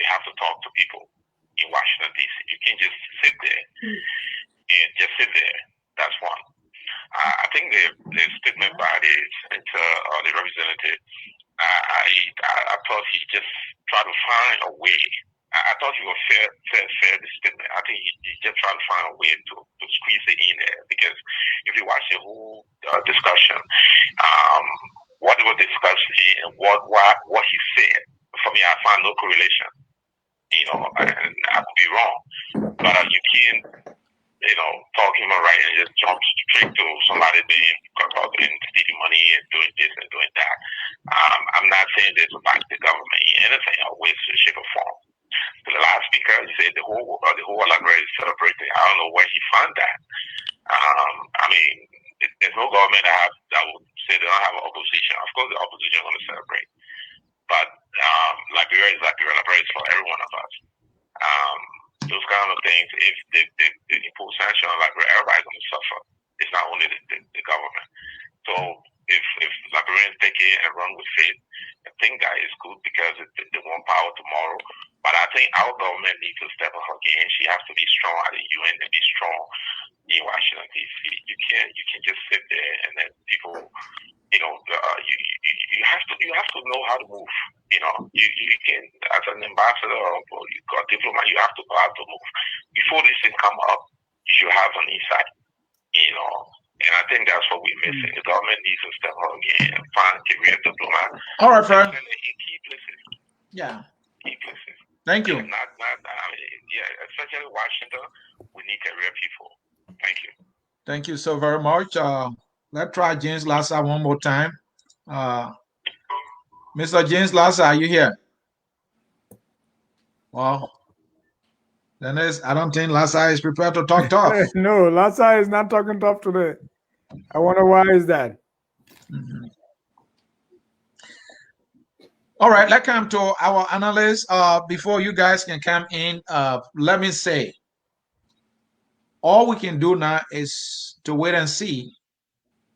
have to talk to people in Washington, D.C. You can't just sit there and just sit there. That's one. I think the statement by the representative, I thought he just tried to find a way. I thought he was fair the statement. I think he just tried to find a way to squeeze it in there, because if you watch the whole discussion, what they were discussing and what he said, for me, I find no correlation. And I could be wrong, but you can't talk him right and just jump straight to somebody being stealing money and doing this and doing that. I'm not saying this about the government in anything, or way, shape, or form. The last speaker, he said the whole Liberia is celebrating. I don't know where he found that. There's no government that would say they don't have an opposition. Of course, the opposition is going to celebrate, but Liberia is Liberia. Liberia is for every one of us. Those kind of things, if they impose sanctions on Liberia, everybody's going to suffer. It's not only the government. So if Liberians take it and run with it, I think that is good, because they want power tomorrow. But I think our government needs to step up her game. She has to be strong at the UN and be strong in Washington, D.C. You can't just sit there and then people, you have to know how to move. You can, as an ambassador or you got diplomat, you have to know how to move. Before this thing come up, you should have an insight. And I think that's what we're missing. The government needs to step up again and find career diplomat. All right, friend. In key places. Yeah. Key places. Thank you. Especially Washington, we need career people. Thank you. Thank you so very much. Let's try James Lassa one more time. Mr. James Lassa, are you here? Well, then I don't think Lassa is prepared to talk tough. No, Lassa is not talking tough today. I wonder why is that? Mm-hmm. All right, let's come to our analysts. Before you guys can come in, let me say, all we can do now is to wait and see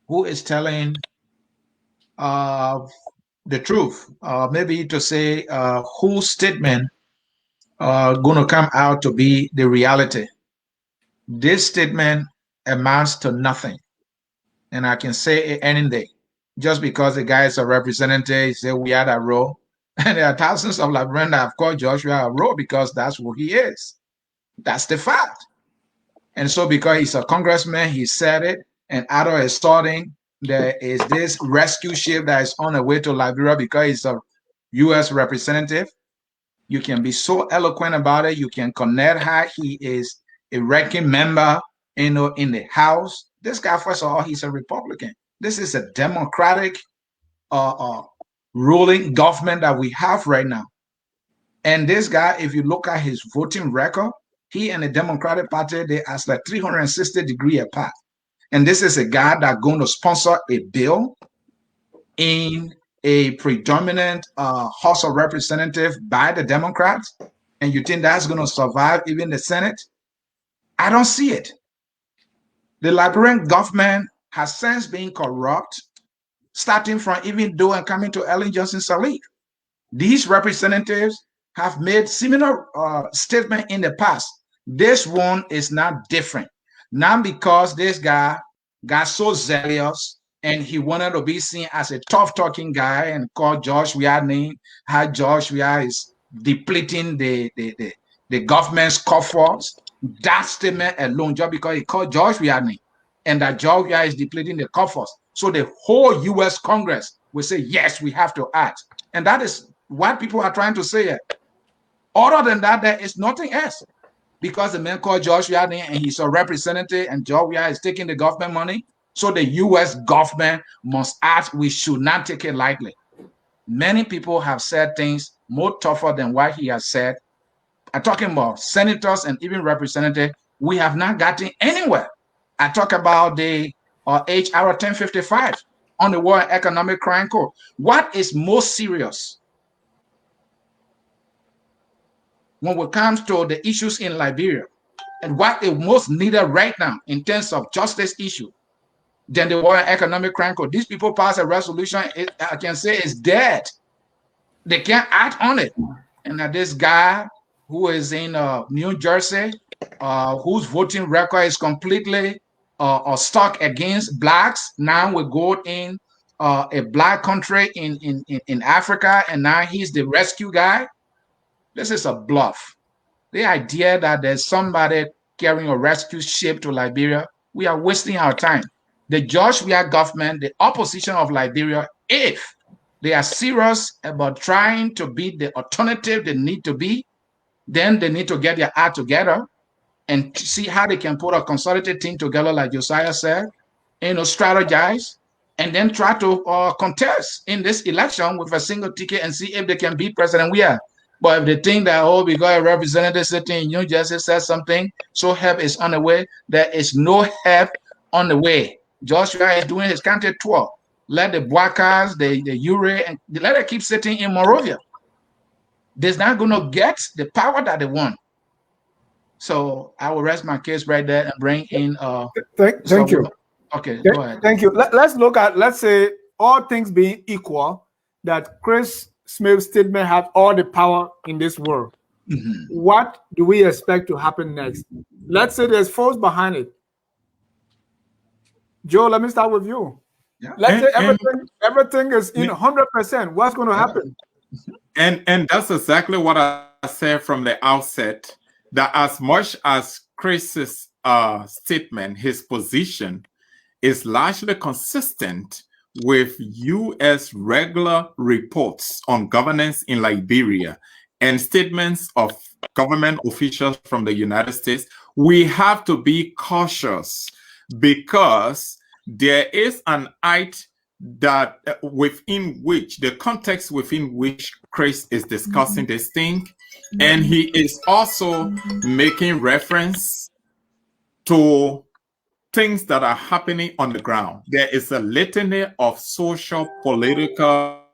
who is telling the truth. Maybe to say whose statement going to come out to be the reality. This statement amounts to nothing. And I can say it any day. Just because the guy is a representative, he said we had a role. And there are thousands of Liberians that have called Joshua a role because that's who he is. That's the fact. And so because he's a congressman, he said it. And out of his starting, there is this rescue ship that is on the way to Liberia because he's a U.S. representative. You can be so eloquent about it. You can connect how he is a ranking member, in the House. This guy, first of all, he's a Republican. This is a Democratic ruling government that we have right now. And this guy, if you look at his voting record, he and the Democratic Party, they are like 360 degrees apart. And this is a guy that's going to sponsor a bill in a predominant House of Representatives by the Democrats. And you think that's going to survive even the Senate? I don't see it. The Liberian government has since been corrupt, starting from even though and coming to Ellen Johnson Sirleaf. These representatives have made similar statements in the past. This one is not different. Not because this guy got so zealous and he wanted to be seen as a tough-talking guy and called George Weah name, how George Weah is depleting the government's coffers. That statement alone, just because he called George Weah name, and that George Weah is depleting the coffers. So the whole U.S. Congress will say, yes, we have to act. And that is what people are trying to say. Other than that, there is nothing else. Because the man called George Weah and he's a representative, and George Weah is taking the government money. So the U.S. government must act. We should not take it lightly. Many people have said things more tougher than what he has said. I'm talking about senators and even representatives. We have not gotten anywhere. I talk about the HR 1055 on the War and Economic Crime Code. What is most serious when it comes to the issues in Liberia, and what is most needed right now in terms of justice issue than the War and Economic Crime Code? These people pass a resolution, I can say it's dead. They can't act on it. And this guy who is in New Jersey, whose voting record is completely stuck against blacks, now we go in a black country in Africa, and now he's the rescue guy. This is a bluff. The idea that there's somebody carrying a rescue ship to Liberia, we are wasting our time. The George Weah government, the opposition of Liberia, if they are serious about trying to be the alternative they need to be, then they need to get their act together and see how they can put a consolidated team together, like Josiah said, strategize, and then try to contest in this election with a single ticket and see if they can beat President Weah. But if they think that, oh, we got a representative sitting in New Jersey said something, so help is on the way, there is no help on the way. Joshua is doing his county tour. Let the Bwakas, the Ure, and let them keep sitting in Monrovia. They're not going to get the power that they want. So I will rest my case right there and bring in. Thank you. Okay, go ahead. Thank you. Let's look at, let's say, all things being equal, that Chris Smith's statement have all the power in this world. Mm-hmm. What do we expect to happen next? Let's say there's force behind it. Joe, let me start with you. Yeah. Let's say everything is in 100%. What's going to happen? And that's exactly what I said from the outset, that as much as Chris's statement, his position is largely consistent with U.S. regular reports on governance in Liberia and statements of government officials from the United States, we have to be cautious, because there is an act that within which, the context within which Chris is discussing this thing, and he is also making reference to things that are happening on the ground. There is a litany of social, political,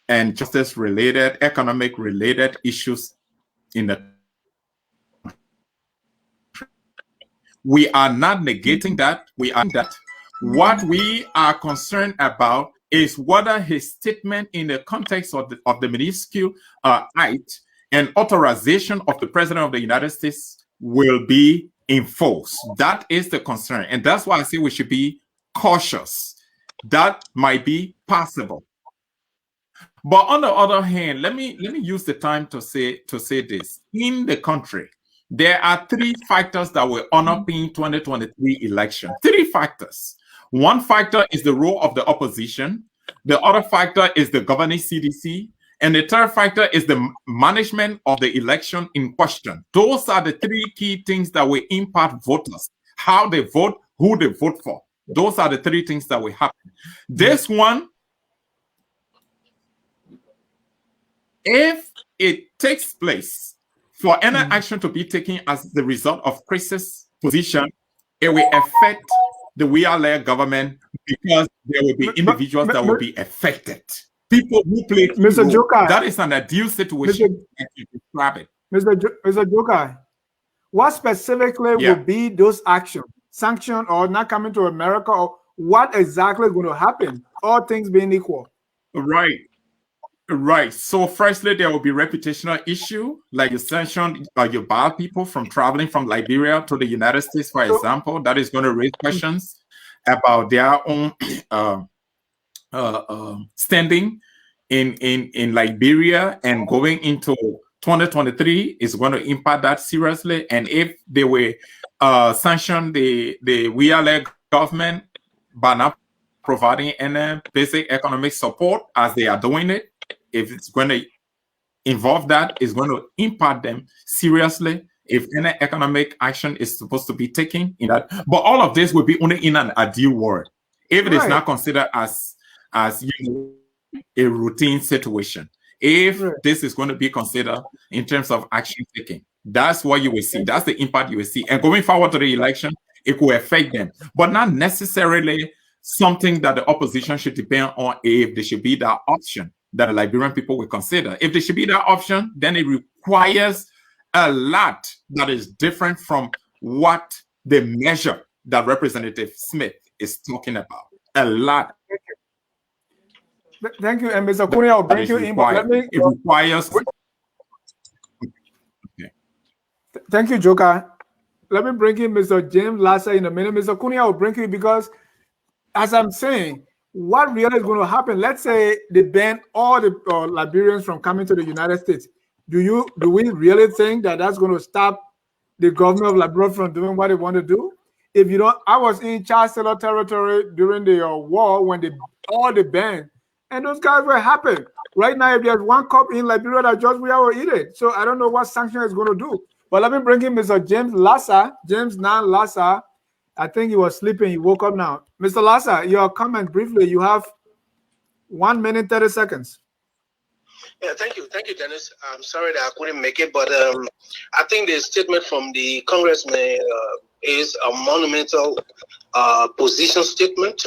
and justice-related, economic-related issues in the. We are not negating that. We are that. What we are concerned about is whether his statement in the context of the minuscule act and authorization of the President of the United States will be enforced. That is the concern. And that's why I say we should be cautious. That might be possible. But on the other hand, let me use the time to say this. In the country, there are three factors that will underpin 2023 election. Three factors. One factor is the role of the opposition. The other factor is the governing CDC. And the third factor is the management of the election in question. Those are the three key things that will impact voters. How they vote, who they vote for. Those are the three things that will happen. This one, if it takes place, for any action to be taken as the result of Chris's position, it will affect the Weah government because there will be individuals that will be affected. People who play Mr. Jokai, that is an ideal situation. Describe it. Mr. Jokai, what specifically will be those actions? Sanction or not coming to America, or what exactly going to happen? All things being equal. Right. So firstly, there will be reputational issue, like you sanctioned, you bar people from traveling from Liberia to the United States, for example. That is going to raise questions about their own standing in Liberia, and going into 2023 is going to impact that seriously. And if they were sanction the Weah government by not providing any basic economic support as they are doing it, if it's going to involve that, it's going to impact them seriously if any economic action is supposed to be taken in that. But all of this will be only in an ideal world. If it is not considered as a routine situation, if this is going to be considered in terms of action taking, that's what you will see. That's the impact you will see. And going forward to the election, it will affect them, but not necessarily something that the opposition should depend on if there should be that option that the Liberian people will consider. If there should be that option, then it requires a lot that is different from what the measure that Representative Smith is talking about. A lot. Thank you. And Mr. Kuni, I'll bring you in. It requires. Okay. Thank you, Joker. Let me bring in Mr. James Lassa in a minute. Mr. Kuni, I'll bring you because, as I'm saying, what really is going to happen? Let's say they ban all the Liberians from coming to the United States. Do we really think that that's going to stop the government of Liberia from doing what they want to do? If you don't, I was in Chancellor territory during the war when all the ban, and those guys were happy. Right now, if there's one cop in Liberia that just we will eat it. So I don't know what sanction is going to do. But let me bring in Mr. James Lassa. James Lassa. I think he was sleeping. He woke up now. Mr. Lassa, your comment briefly. You have 1 minute, 30 seconds. Yeah, thank you, Dennis. I'm sorry that I couldn't make it, but I think the statement from the congressman is a monumental position statement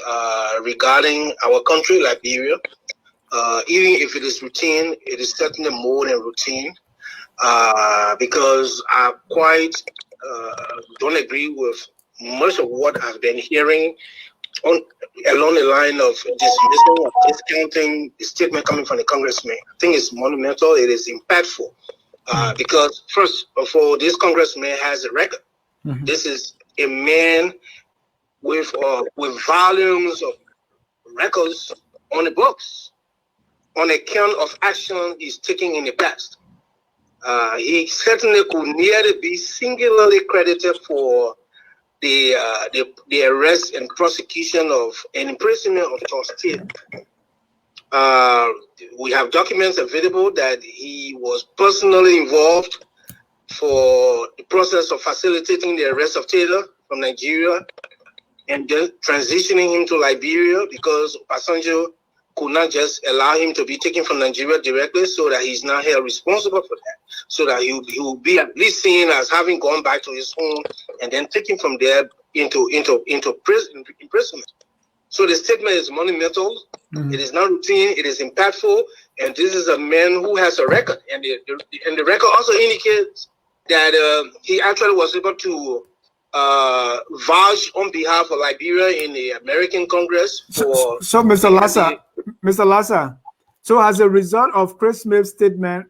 regarding our country, Liberia. Even if it is routine, it is certainly more than routine because I quite don't agree with much of what I've been hearing along the line of dismissal or discounting the statement coming from the congressman. I think it's monumental. It is impactful because, first of all, this congressman has a record. Mm-hmm. This is a man with volumes of records on the books on account of action he's taking in the past. He certainly could nearly be singularly credited for the arrest and prosecution of an imprisonment of Charles Taylor. We have documents available that he was personally involved for the process of facilitating the arrest of Taylor from Nigeria and then transitioning him to Liberia because Obasanjo could not just allow him to be taken from Nigeria directly, so that he's not held responsible for that, so that he will be at least seen as having gone back to his home and then taken from there into imprisonment. So the statement is monumental. Mm-hmm. It is not routine. It is impactful, and this is a man who has a record, and the record also indicates that he actually was able to vouch on behalf of Liberia in the American Congress. So Mr. Lassa, so as a result of Chris Smith's statement,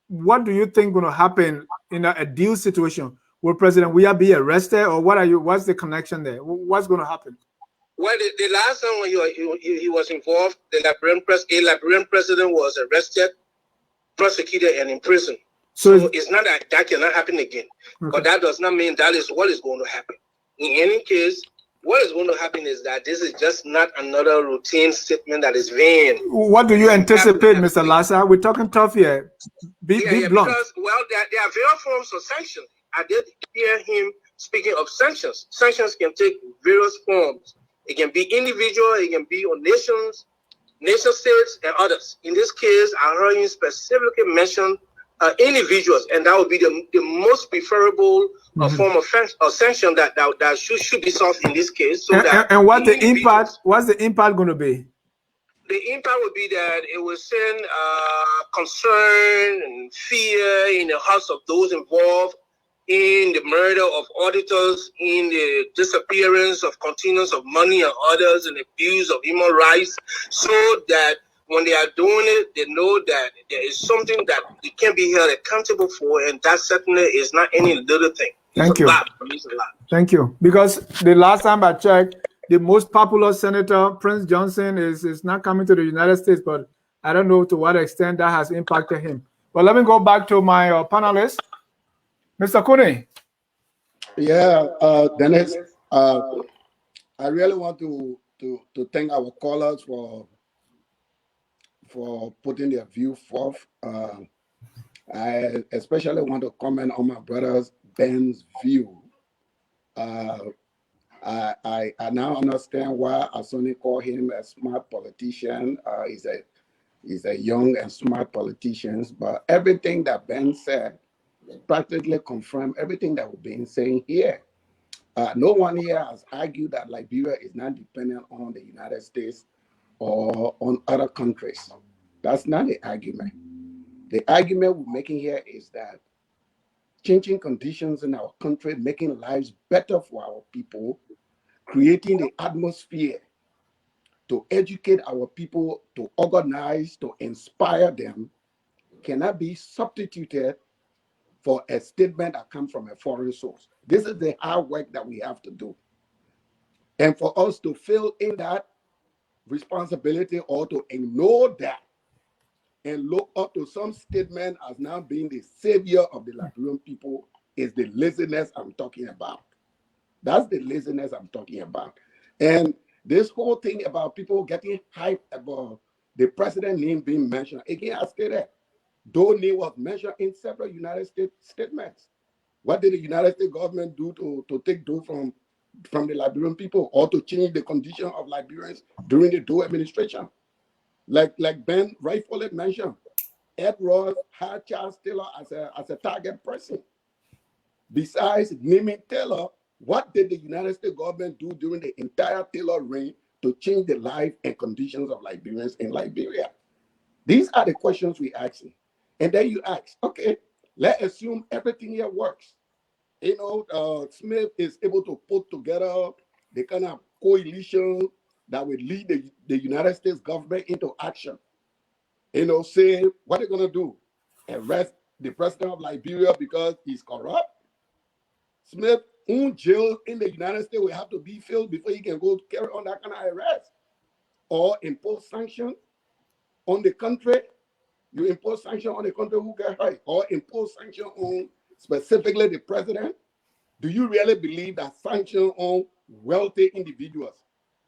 what do you think going to happen in a deal situation? Will President Weah be arrested, or what's the connection there? What's going to happen? Well, the last time when he was involved, a Liberian president was arrested, prosecuted, and imprisoned. So it's not that cannot happen again. Okay. But that does not mean that is what is going to happen. In any case, what is going to happen is that this is just not another routine statement that is vain. What do you anticipate, Mr. Lassa? We're talking tough here. Be blunt. Because, well, there are various forms of sanctions. I did hear him speaking of sanctions. Sanctions can take various forms. It can be individual, it can be on nations, nation states, and others. In this case, I heard him specifically mention individuals, and that would be the most preferable form of sanction that should be solved in this case. So and what's the impact? What's the impact going to be? The impact would be that it will send concern and fear in the hearts of those involved in the murder of auditors, in the disappearance of containers of money and others, and abuse of human rights, so that when they are doing it, they know that there is something that they can be held accountable for, and that certainly is not any little thing. Thank you. Thank you. Because the last time I checked, the most popular senator, Prince Johnson, is not coming to the United States, but I don't know to what extent that has impacted him. But let me go back to my panelists. Mr. Kune. Yeah, Dennis, I really want to thank our callers for putting their view forth. I especially want to comment on my brother's Ben's view. I now understand why Asuni called him a smart politician. He's a young and smart politician, but everything that Ben said practically confirmed everything that we've been saying here. No one here has argued that Liberia is not dependent on the United States or on other countries. That's not the argument. The argument we're making here is that changing conditions in our country, making lives better for our people, creating the atmosphere to educate our people, to organize, to inspire them, cannot be substituted for a statement that comes from a foreign source. This is the hard work that we have to do. And for us to fill in that responsibility or to ignore that and look up to some statement as now being the savior of the Liberian people is the laziness I'm talking about. That's the laziness I'm talking about. And this whole thing about people getting hyped about the president's name being mentioned, again, I say that. Though name was mentioned in several United States statements. What did the United States government do to take Doe from the Liberian people or to change the condition of Liberians during the Doe administration? Like Ben rightfully mentioned, Ed Ross had Charles Taylor as a target person. Besides naming Taylor, what did the United States government do during the entire Taylor reign to change the life and conditions of Liberians in Liberia? These are the questions we ask. And then you ask, okay, let's assume everything here works. You know, Smith is able to put together the kind of coalition that will lead the United States government into action. You know, say, what are they going to do? Arrest the president of Liberia because he's corrupt? Smith, jail in the United States will have to be filled before he can go carry on that kind of arrest. Or impose sanctions on the country. You impose sanctions on the country who get hurt, or impose sanctions on specifically the president. Do you really believe that sanctions on wealthy individuals,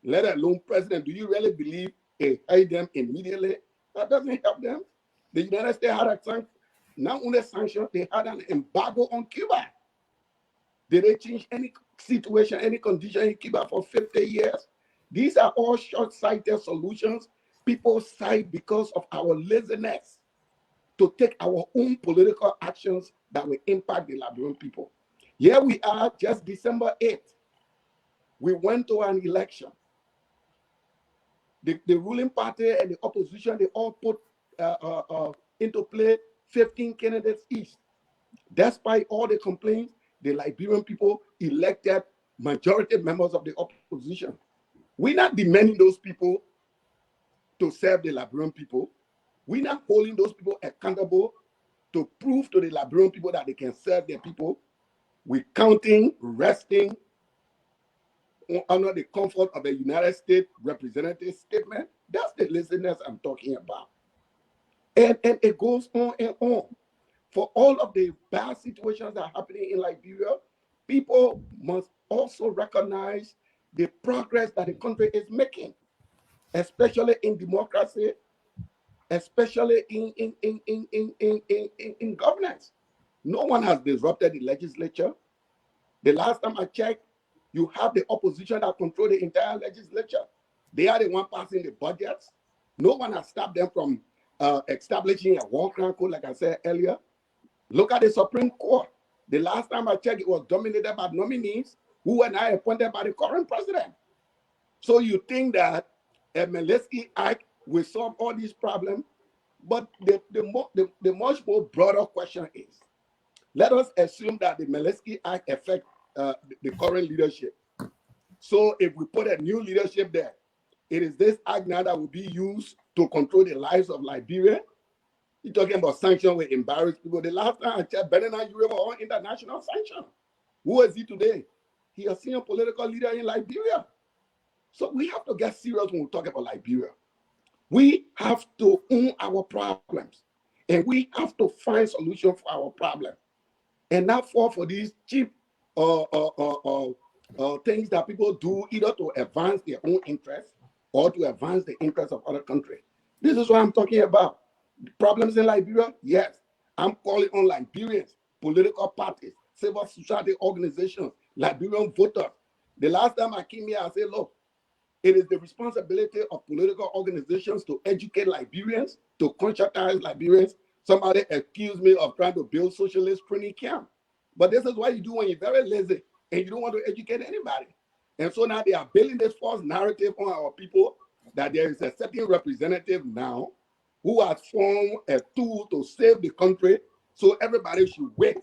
let alone president, do you really believe it hurt them immediately? That doesn't help them. The United States had a sanction, not only sanctions, they had an embargo on Cuba. Did they change any situation, any condition in Cuba for 50 years? These are all short-sighted solutions. People cite because of our laziness to take our own political actions that will impact the Liberian people. Here we are, just December 8th. We went to an election. The ruling party and the opposition, they all put into play 15 candidates each. Despite all the complaints, the Liberian people elected majority members of the opposition. We're not demanding those people to serve the Liberian people. We're not holding those people accountable to prove to the Liberian people that they can serve their people. We're counting, resting under the comfort of a United States representative statement. That's the laziness I'm talking about. And it goes on and on. For all of the bad situations that are happening in Liberia, people must also recognize the progress that the country is making, especially in democracy, especially in governance. No one has disrupted the legislature. The last time I checked, you have the opposition that control the entire legislature. They are the one passing the budgets. No one has stopped them from establishing a war crime code, like I said earlier. Look at the Supreme Court. The last time I checked, it was dominated by nominees who were not appointed by the current president. So you think that a Milesky Act will solve all these problems? But the much more broader question is, let us assume that the Milesky Act affects the current leadership. So if we put a new leadership there, it is this act now that will be used to control the lives of Liberia. You're talking about sanctions will embarrass people. The last time I checked, Benin and Europe were on international sanctions. Who is he today? He is a senior political leader in Liberia. So we have to get serious when we talk about Liberia. We have to own our problems, and we have to find solutions for our problems, and not fall for these cheap things that people do either to advance their own interests or to advance the interests of other countries. This is what I'm talking about. Problems in Liberia? Yes. I'm calling on Liberians, political parties, civil society organizations, Liberian voters. The last time I came here, I said, look, it is the responsibility of political organizations to educate Liberians, to conscientize Liberians. Somebody accused me of trying to build socialist training camp. But this is what you do when you're very lazy and you don't want to educate anybody. And so now they are building this false narrative on our people that there is a certain representative now who has formed a tool to save the country. So everybody should wait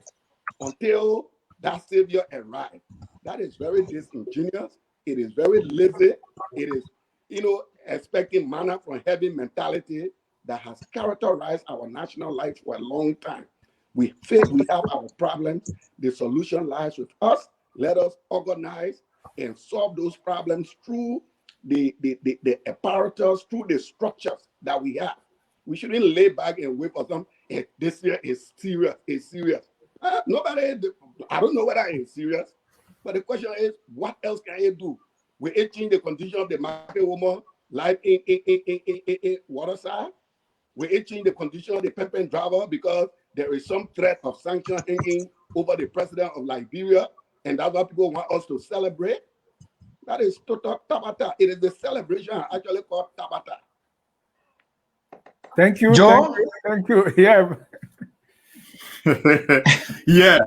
until that savior arrives. That is very disingenuous. It is very lazy. It is, expecting manna from heaven mentality that has characterized our national life for a long time. We think we have our problems. The solution lies with us. Let us organize and solve those problems through the apparatus, through the structures that we have. We shouldn't lay back and wait for them. This year is serious. It's serious. Nobody, I don't know whether it's serious, but the question is, what else can you do? Will it change the condition of the market woman life in waterside? Will it change the condition of the pepper driver because there is some threat of sanction hanging over the president of Liberia, and that's what people want us to celebrate? That is total tabata. It is the celebration I actually call tabata. Thank you, Joe? thank you. Yeah. Yeah.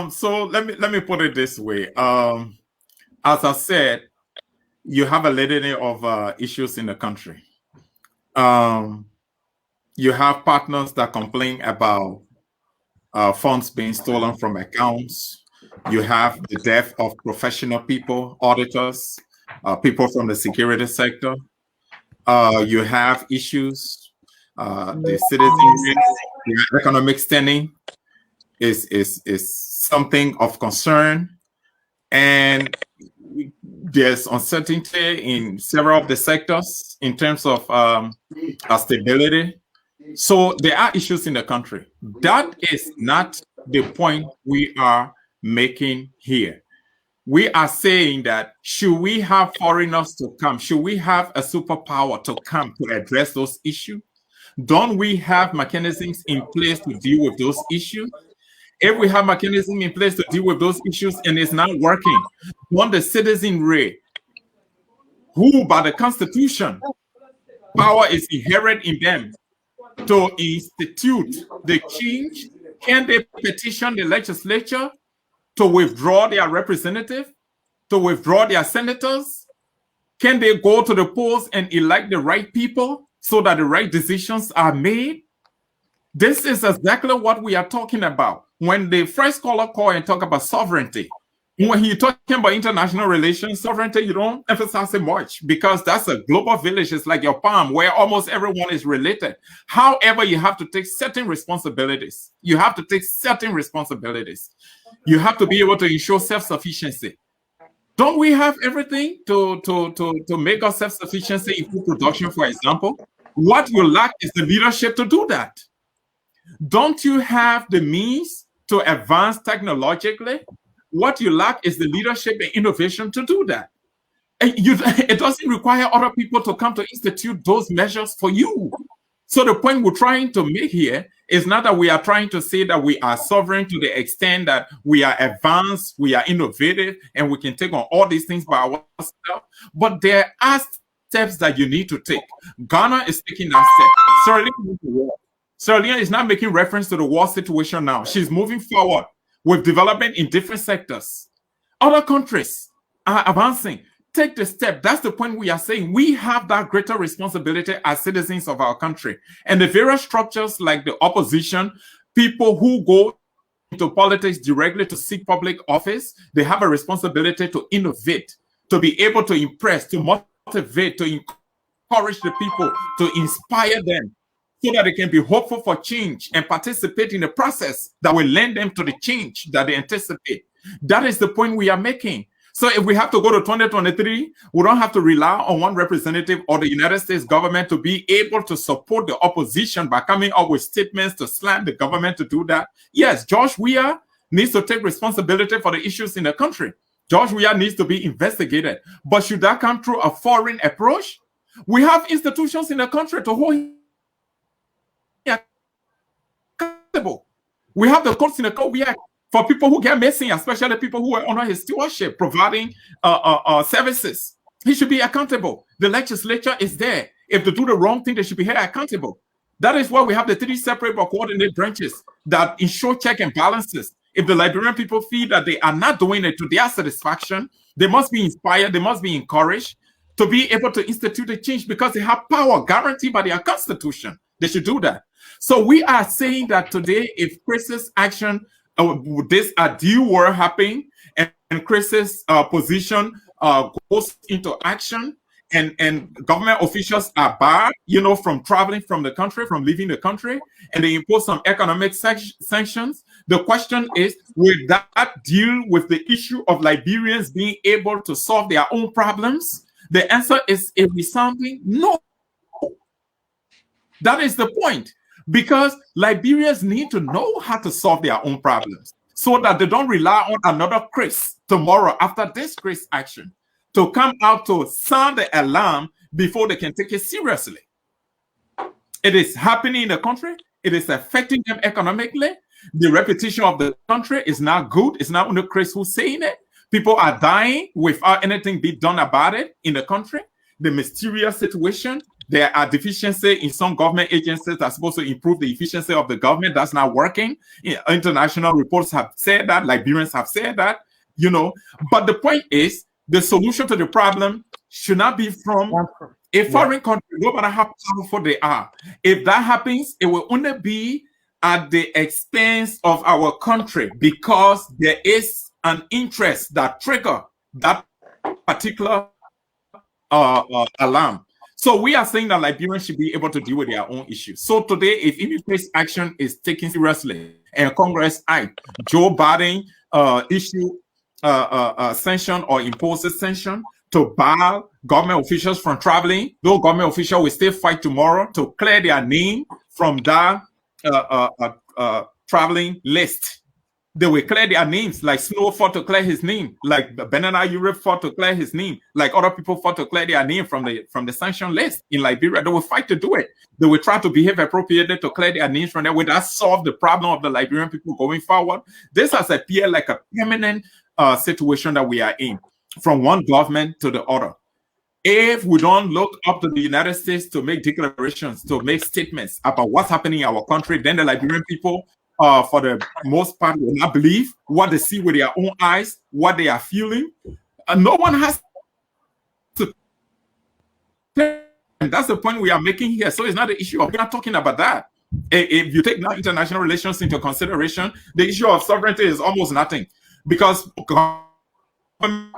So let me put it this way. As I said, you have a litany of issues in the country. You have partners that complain about funds being stolen from accounts. You have the death of professional people, auditors, people from the security sector. You have issues, the citizenry, the economic standing is something of concern, and there's uncertainty in several of the sectors in terms of stability. So there are issues in the country. That is not the point we are making here. We are saying that should we have foreigners to come? Should we have a superpower to come to address those issues? Don't we have mechanisms in place to deal with those issues? If we have mechanisms in place to deal with those issues and it's not working, don't the citizenry, who by the Constitution, power is inherent in them to institute the change, can they petition the legislature to withdraw their representative, to withdraw their senators? Can they go to the polls and elect the right people so that the right decisions are made? This is exactly what we are talking about. When the first caller call and talk about sovereignty, when you're talking about international relations, sovereignty, you don't emphasize it much because that's a global village. It's like your palm where almost everyone is related. However, you have to take certain responsibilities. You have to take certain responsibilities. You have to be able to ensure self-sufficiency. Don't we have everything to make us self-sufficiency in food production, for example? What you lack is the leadership to do that. Don't you have the means to advance technologically? What you lack is the leadership and innovation to do that. It doesn't require other people to come to institute those measures for you. So the point we're trying to make here is not that we are trying to say that we are sovereign to the extent that we are advanced, we are innovative, and we can take on all these things by ourselves. But there are steps that you need to take. Ghana is taking that step. Sierra Leone is not making reference to the war situation now. She's moving forward with development in different sectors. Other countries are advancing. Take the step. That's the point we are saying. We have that greater responsibility as citizens of our country. And the various structures like the opposition, people who go into politics directly to seek public office, they have a responsibility to innovate, to be able to impress, to motivate, to encourage the people, to inspire them so that they can be hopeful for change and participate in the process that will lend them to the change that they anticipate. That is the point we are making. So if we have to go to 2023, we don't have to rely on one representative or the United States government to be able to support the opposition by coming up with statements to slam the government to do that. Yes, George Weah needs to take responsibility for the issues in the country. George Weah needs to be investigated. But should that come through a foreign approach? We have institutions in the country to hold him accountable. We have the courts in the country. For people who get missing, especially people who are under his stewardship, providing services, he should be accountable. The legislature is there. If they do the wrong thing, they should be held accountable. That is why we have the 3 separate but coordinated branches that ensure check and balances. If the Liberian people feel that they are not doing it to their satisfaction, they must be inspired, they must be encouraged to be able to institute a change because they have power guaranteed by their constitution. They should do that. So we are saying that today, if Chris's action, this due war happening, and Chris's position goes into action, and government officials are barred, from traveling from the country, from leaving the country, and they impose some economic sanctions. The question is, will that deal with the issue of Liberians being able to solve their own problems? The answer is a resounding no. That is the point. Because Liberians need to know how to solve their own problems so that they don't rely on another Chris tomorrow after this Chris action to come out to sound the alarm before they can take it seriously. It is happening in the country. It is affecting them economically. The reputation of the country is not good. It's not only Chris who's saying it. People are dying without anything being done about it in the country. The mysterious situation. There are deficiencies in some government agencies that are supposed to improve the efficiency of the government. That's not working. International reports have said that. Liberians have said that, But the point is, the solution to the problem should not be from a foreign country, no matter how powerful they are. If that happens, it will only be at the expense of our country because there is an interest that triggers that particular alarm. So we are saying that Liberians should be able to deal with their own issues. So today, if immediate action is taken seriously and Congress Joe Biden issue sanction or imposes sanction to bar government officials from traveling, those government officials will still fight tomorrow to clear their name from that traveling list. They will clear their names, like Snow fought to clear his name, like Banana Europe fought to clear his name, like other people fought to clear their name from the sanction list in Liberia. They will fight to do it. They will try to behave appropriately to clear their names from there. Will that solve the problem of the Liberian people going forward? This has appeared like a permanent situation that we are in, from one government to the other. If we don't look up to the United States to make declarations, to make statements about what's happening in our country, then the Liberian people, for the most part, will not believe what they see with their own eyes, what they are feeling. No one has to. And that's the point we are making here. So it's not the issue of, we're not talking about that. If you take now international relations into consideration, the issue of sovereignty is almost nothing, because government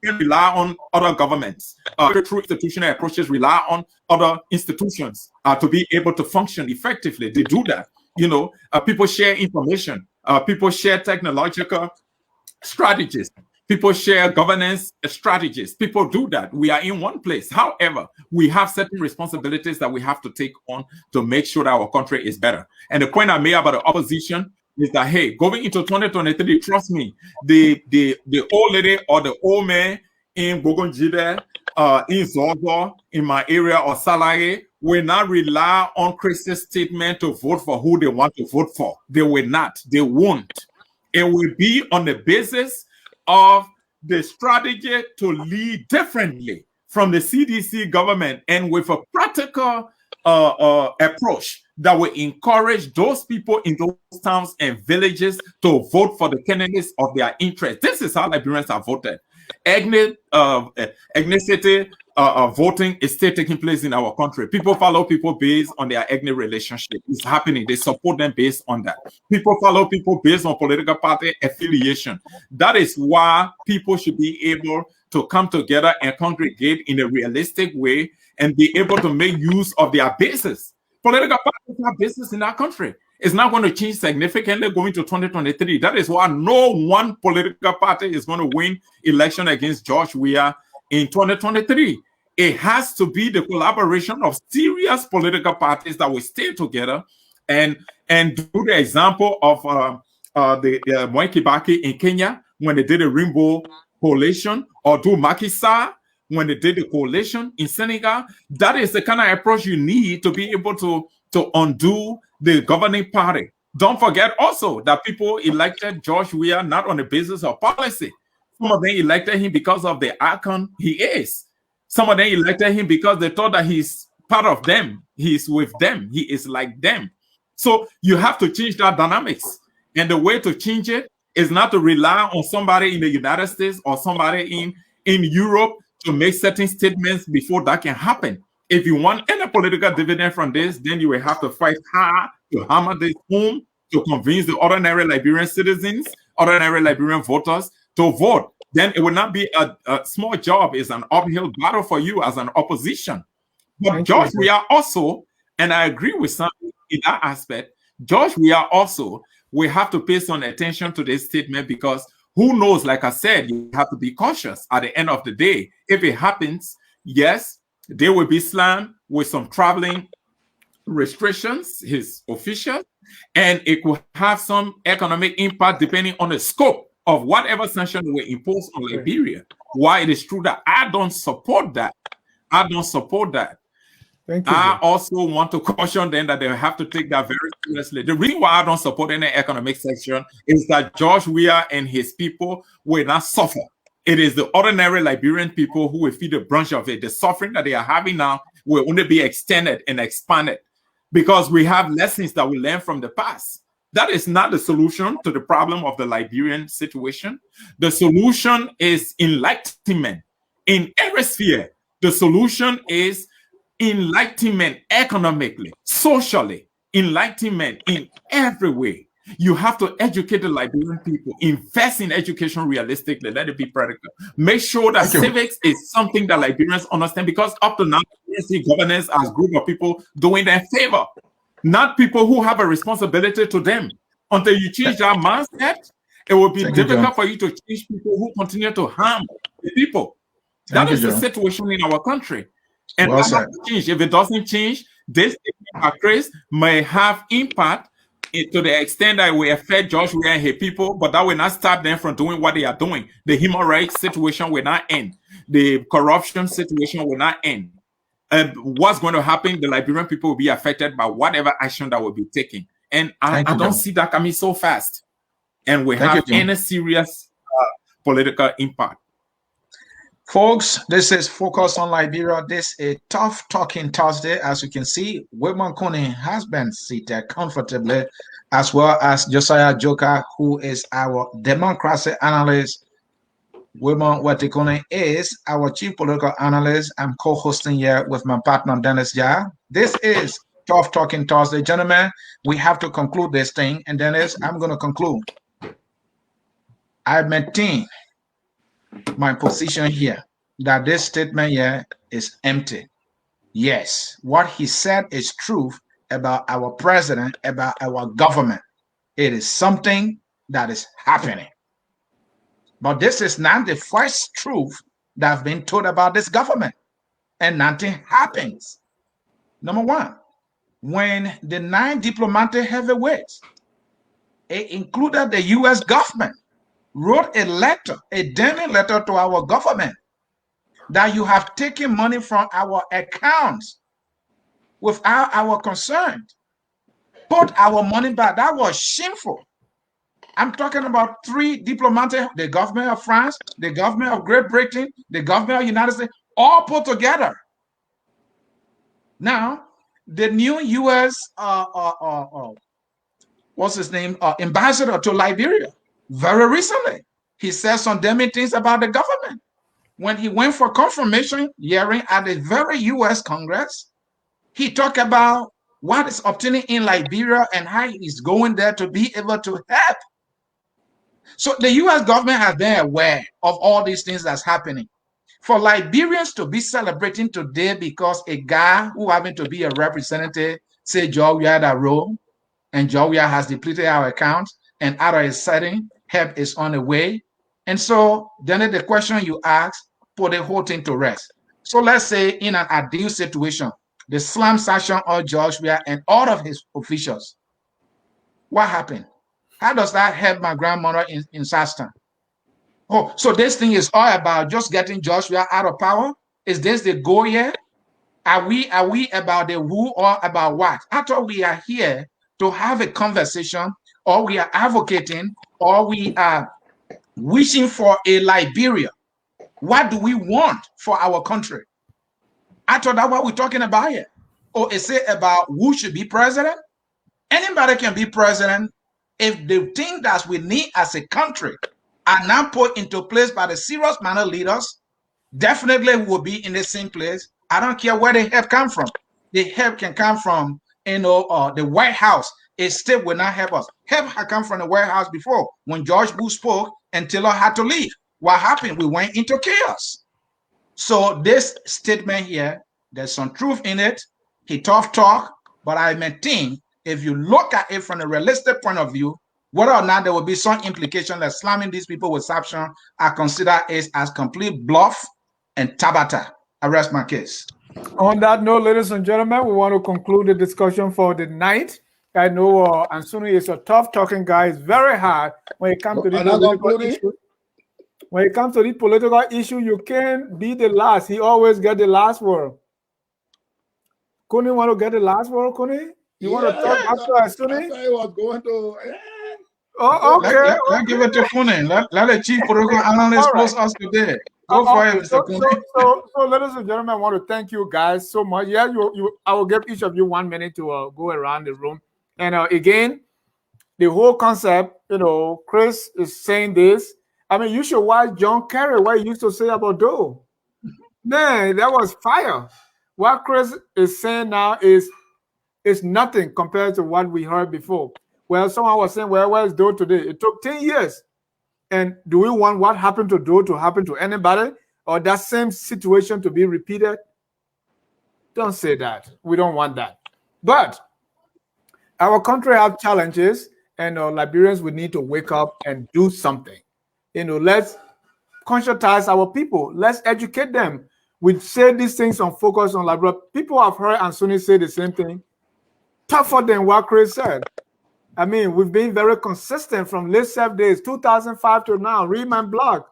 rely on other governments. Through institutional approaches, rely on other institutions to be able to function effectively. They do that. People share information. People share technological strategies. People share governance strategies. People do that. We are in one place. However, we have certain responsibilities that we have to take on to make sure that our country is better. And the point I made about the opposition is that, hey, going into 2023, trust me, the old lady or the old man in Bogonjide, in Zozo, in my area of Salary, will not rely on Christian statement to vote for who they want to vote for. They will not. They won't. It will be on the basis of the strategy to lead differently from the CDC government and with a practical approach that will encourage those people in those towns and villages to vote for the candidates of their interest. This is how Liberians are voted. Ethnicity voting is still taking place in our country. People follow people based on their ethnic relationship. It's happening. They support them based on that. People follow people based on political party affiliation. That is why people should be able to come together and congregate in a realistic way and be able to make use of their bases. Political parties have bases in our country. It's not going to change significantly going to 2023. That is why no one political party is going to win election against George Weah in 2023. It has to be the collaboration of serious political parties that will stay together and do the example of the Mwai Kibaki in Kenya when they did a Rainbow Coalition, or do Macky Sall when they did the coalition in Senegal. That is the kind of approach you need to be able to undo the governing party. Don't forget also that people elected George Weah not on the basis of policy. Some of them elected him because of the icon he is. Some of them elected him because they thought that he's part of them. He's with them. He is like them. So you have to change that dynamics. And the way to change it is not to rely on somebody in the United States or somebody in Europe to make certain statements before that can happen. If you want any political dividend from this, then you will have to fight hard to hammer this home to convince the ordinary Liberian citizens, ordinary Liberian voters to vote. Then it will not be a small job. It's an uphill battle for you as an opposition. But George Weah also, and I agree with some in that aspect, George Weah also will have to pay some attention to this statement, because who knows, like I said, you have to be cautious at the end of the day. If it happens, yes, there will be slammed with some traveling restrictions, his officials, and it will have some economic impact depending on the scope of whatever sanction will impose on Liberia. Why it is true that I don't support that. I don't support that. Thank you. I also want to caution them that they have to take that very seriously. The reason why I don't support any economic sanction is that George Weah and his people will not suffer. It is the ordinary Liberian people who will feel the brunt of it. The suffering that they are having now will only be extended and expanded because we have lessons that we learn from the past. That is not the solution to the problem of the Liberian situation. The solution is enlightenment in every sphere. The solution is enlightenment economically, socially, enlightenment in every way. You have to educate the Liberian people, invest in education realistically, let it be practical. Make sure that civics is something that Liberians understand, because up to now, we see governance as a group of people doing their favor, not people who have a responsibility to them. Until you change that mindset, it will be difficult for you to change people who continue to harm the people. That is the situation in our country. And that has to change. If it doesn't change, this case may have impact to the extent that it will affect George Weah and his people, but that will not stop them from doing what they are doing. The human rights situation will not end. The corruption situation will not end. What's going to happen? The Liberian people will be affected by whatever action that will be taken. And I don't see that coming so fast. And we have any serious political impact. Folks, this is Focus on Liberia. This is Tough Talking Thursday. As you can see, Weah has been seated comfortably, as well as Josiah Joker, who is our democracy analyst. Weah Wetikone is our chief political analyst. I'm co-hosting here with my partner, Dennis Jha. This is Tough Talking Thursday. Gentlemen, we have to conclude this thing. And Dennis, I'm going to conclude. I maintain my position here that this statement here is empty. Yes, what he said is true about our president, about our government. It is something that is happening. But this is not the first truth that has been told about this government, and nothing happens. Number one, when the 9 diplomatic heavyweights, it included the U.S. government, wrote a letter, a damning letter to our government, that you have taken money from our accounts without our consent. Put our money back. That was shameful. I'm talking about 3 diplomats, the government of France, the government of Great Britain, the government of the United States, all put together. Now, the new U.S. What's his name? Ambassador to Liberia, very recently, he said some damning things about the government. When he went for confirmation hearing at the very U.S. Congress, he talked about what is obtaining in Liberia and how he's going there to be able to help. So the U.S. government has been aware of all these things that's happening. For Liberians to be celebrating today because a guy who happened to be a representative say George Weah that role, and George Weah has depleted our accounts, and out of a sudden, help is on the way. And so then the question you ask, put the whole thing to rest. So let's say in an ideal situation, the slam sanction of George Weah and all of his officials. What happened? How does that help my grandmother in Saston? Oh, so this thing is all about just getting George Weah out of power? Is this the goal here? Are we about the who or about what? I thought we are here to have a conversation, or we are advocating, or we are wishing for a Liberia. What do we want for our country? I thought that's what we're talking about here. Or is it about who should be president? Anybody can be president if the thing that we need as a country are now put into place by the serious minded leaders. Definitely we will be in the same place. I don't care where the help come from. The help can come from, the White House. It still will not help us. Help had come from the White House before when George Bush spoke and Taylor had to leave. What happened? We went into chaos. So this statement here, there's some truth in it. He tough talk, but I maintain if you look at it from a realistic point of view, whether or not there will be some implication that slamming these people with sanction, I consider it as complete bluff and tabata. I rest my case. On that note, ladies and gentlemen, we want to conclude the discussion for the night. I know Ansuni is a tough talking guy. It's very hard when it comes to these political issues. When it comes to the political issue, you can't be the last. He always get the last word. Kuni want to get the last word, Kuni? You want to talk after Ansuni? I was going to. Oh, okay. Let's give it to Kuni. Let the chief political analyst post us today. Go for it, Mr. Kuni. So, ladies and gentlemen, I want to thank you guys so much. Yeah, I will give each of you 1 minute to go around the room. And again, the whole concept, Chris is saying this. I mean, you should watch John Kerry, what he used to say about Doe. Man, that was fire. What Chris is saying now is nothing compared to what we heard before. Well, someone was saying, well, where's Doe today? It took 10 years. And do we want what happened to Doe to happen to anybody, or that same situation to be repeated? Don't say that. We don't want that. But our country has challenges, and Liberians will need to wake up and do something. Let's conscientize our people. Let's educate them. We say these things on Focus on Liberia. People have heard Ansuni say the same thing. Tougher than what Chris said. I mean, we've been very consistent from late 7 days, 2005 to now. Read my blog.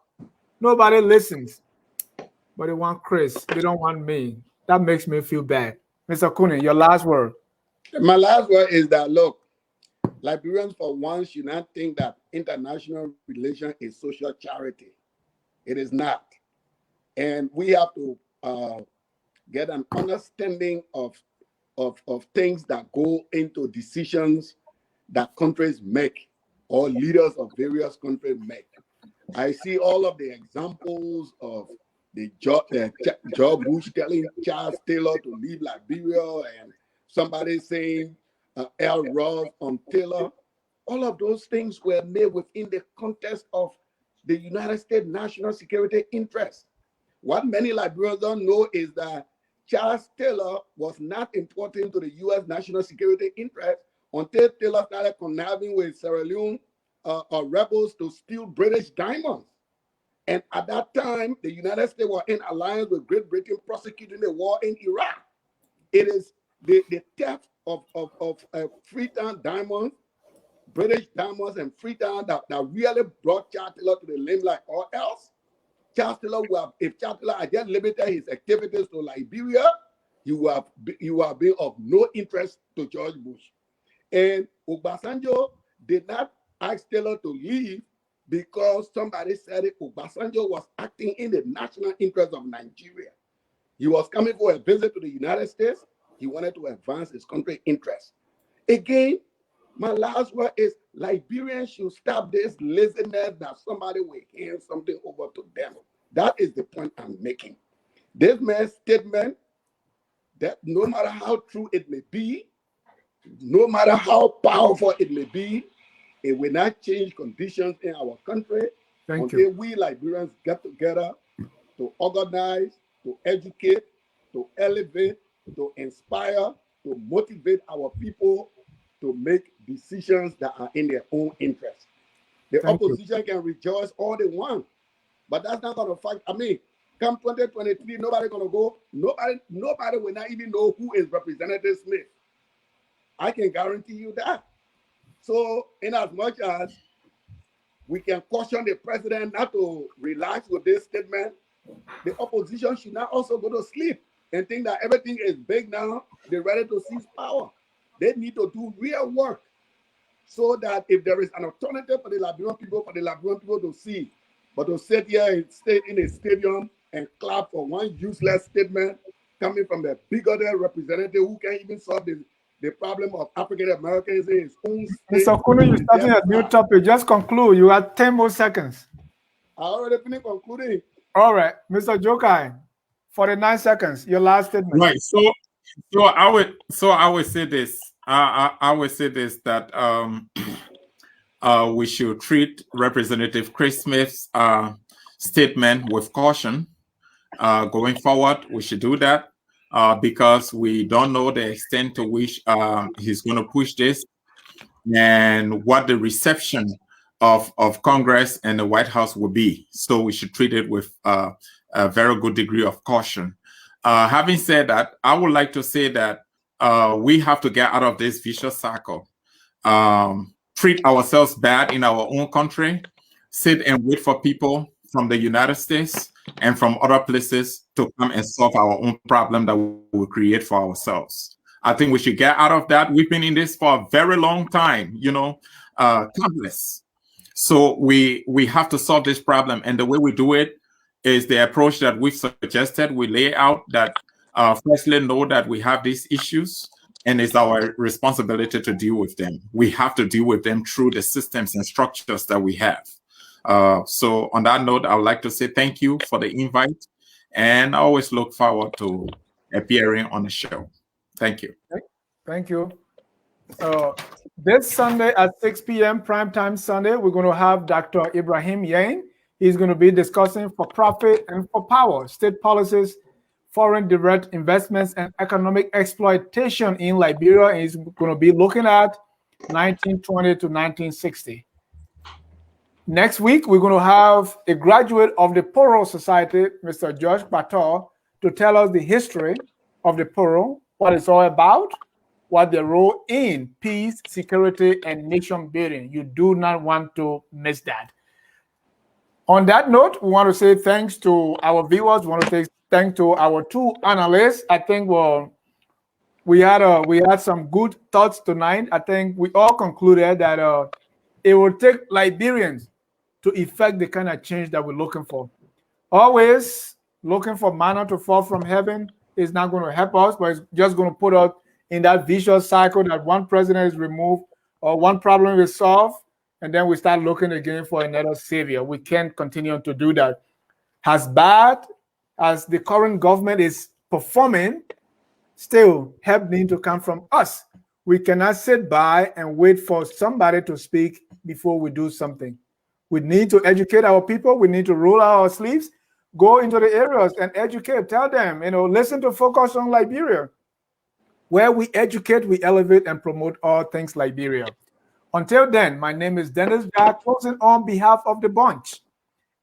Nobody listens. But they want Chris. They don't want me. That makes me feel bad. Mr. Kuni, your last word. My last word is that, look, Liberians for once should not think that international relation is social charity. It is not. And we have to get an understanding of things that go into decisions that countries make or leaders of various countries make. I see all of the examples of the George Bush telling Charles Taylor to leave Liberia, and somebody saying L. Ross on Taylor. All of those things were made within the context of the United States national security interest. What many Liberians don't know is that Charles Taylor was not important to the U.S. national security interest until Taylor started conniving with Sierra Leone rebels to steal British diamonds. And at that time, the United States were in alliance with Great Britain prosecuting the war in Iraq. It is the theft of Freetown diamonds, British diamonds and Freetown that really brought Charles Taylor to the limelight, or else Chancellor if Chancellor had just limited his activities to Liberia, you have been of no interest to George Bush. And Obasanjo did not ask Taylor to leave because somebody said it. Obasanjo was acting in the national interest of Nigeria. He was coming for a visit to the United States. He wanted to advance his country's interests. Again, my last word is Liberians should stop this laziness that somebody will hand something over to them. That is the point I'm making. This man's statement that no matter how true it may be, no matter how powerful it may be, it will not change conditions in our country until we Liberians get together to organize, to educate, to elevate, to inspire, to motivate our people to make decisions that are in their own interest. The opposition can rejoice all they want, but that's not going to fight. I mean, come 2023, nobody going to go. Nobody will not even know who is Representative Smith. I can guarantee you that. So, in as much as we can caution the president not to relax with this statement, the opposition should not also go to sleep and think that everything is big now. They're ready to seize power. They need to do real work so that if there is an alternative for the Liberian people to see, but to sit here and stay in a stadium and clap for one useless statement coming from the bigoted representative who can't even solve the problem of African Americans in his own state. Mr. Kunu, you're starting a new topic. Just conclude. You have 10 more seconds. I already finished concluding. All right, Mr. Jokai, 49 seconds. Your last statement. Right. So I would say this. I would say this that we should treat Representative Chris Smith's statement with caution. Going forward, we should do that because we don't know the extent to which he's going to push this and what the reception of Congress and the White House will be. So we should treat it with a very good degree of caution. Having said that, I would like to say that we have to get out of this vicious cycle. Treat ourselves bad in our own country, sit and wait for people from the United States and from other places to come and solve our own problem that we will create for ourselves. I think we should get out of that. We've been in this for a very long time, countless. So we have to solve this problem. And the way we do it is the approach that we've suggested. We lay out that firstly know that we have these issues and it's our responsibility to deal with them. We have to deal with them through the systems and structures that we have. So on that note, I would like to say thank you for the invite. And I always look forward to appearing on the show. Thank you. Thank you. This Sunday at 6 p.m. primetime Sunday, we're going to have Dr. Ibrahim Yang. He's going to be discussing for profit and for power, state policies, foreign direct investments, and economic exploitation in Liberia. And he's going to be looking at 1920 to 1960. Next week, we're going to have a graduate of the Poro Society, Mr. Josh Bator, to tell us the history of the Poro, what it's all about, what their role in peace, security, and nation building. You do not want to miss that. On that note, we want to say thanks to our viewers. We want to say thanks to our two analysts. I think we had some good thoughts tonight. I think we all concluded that it will take Liberians to effect the kind of change that we're looking for. Always looking for manna to fall from heaven is not going to help us, but it's just going to put us in that vicious cycle that one president is removed or one problem is solved, and then we start looking again for another savior. We can't continue to do that. As bad as the current government is performing, still help needs to come from us. We cannot sit by and wait for somebody to speak before we do something. We need to educate our people. We need to roll out our sleeves, go into the areas and educate. Tell them, listen to Focus on Liberia. Where we educate, we elevate and promote all things Liberia. Until then, my name is Dennis Jack, closing on behalf of the bunch.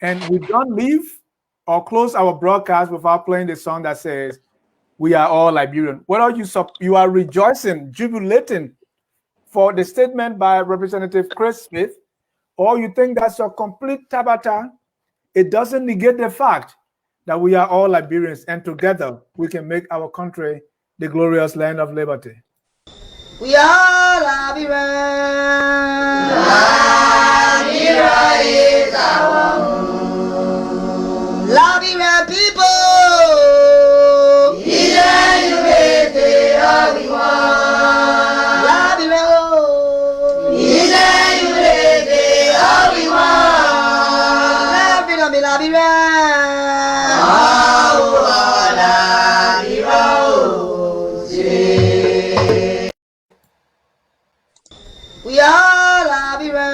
And we don't leave or close our broadcast without playing the song that says, "We are all Liberian." Whether you are rejoicing, jubilating for the statement by Representative Chris Smith, or you think that's a complete tabata, it doesn't negate the fact that we are all Liberians, and together we can make our country the glorious land of liberty. We are Liberians. Liberia is our home. Liberian people. We are Liberia.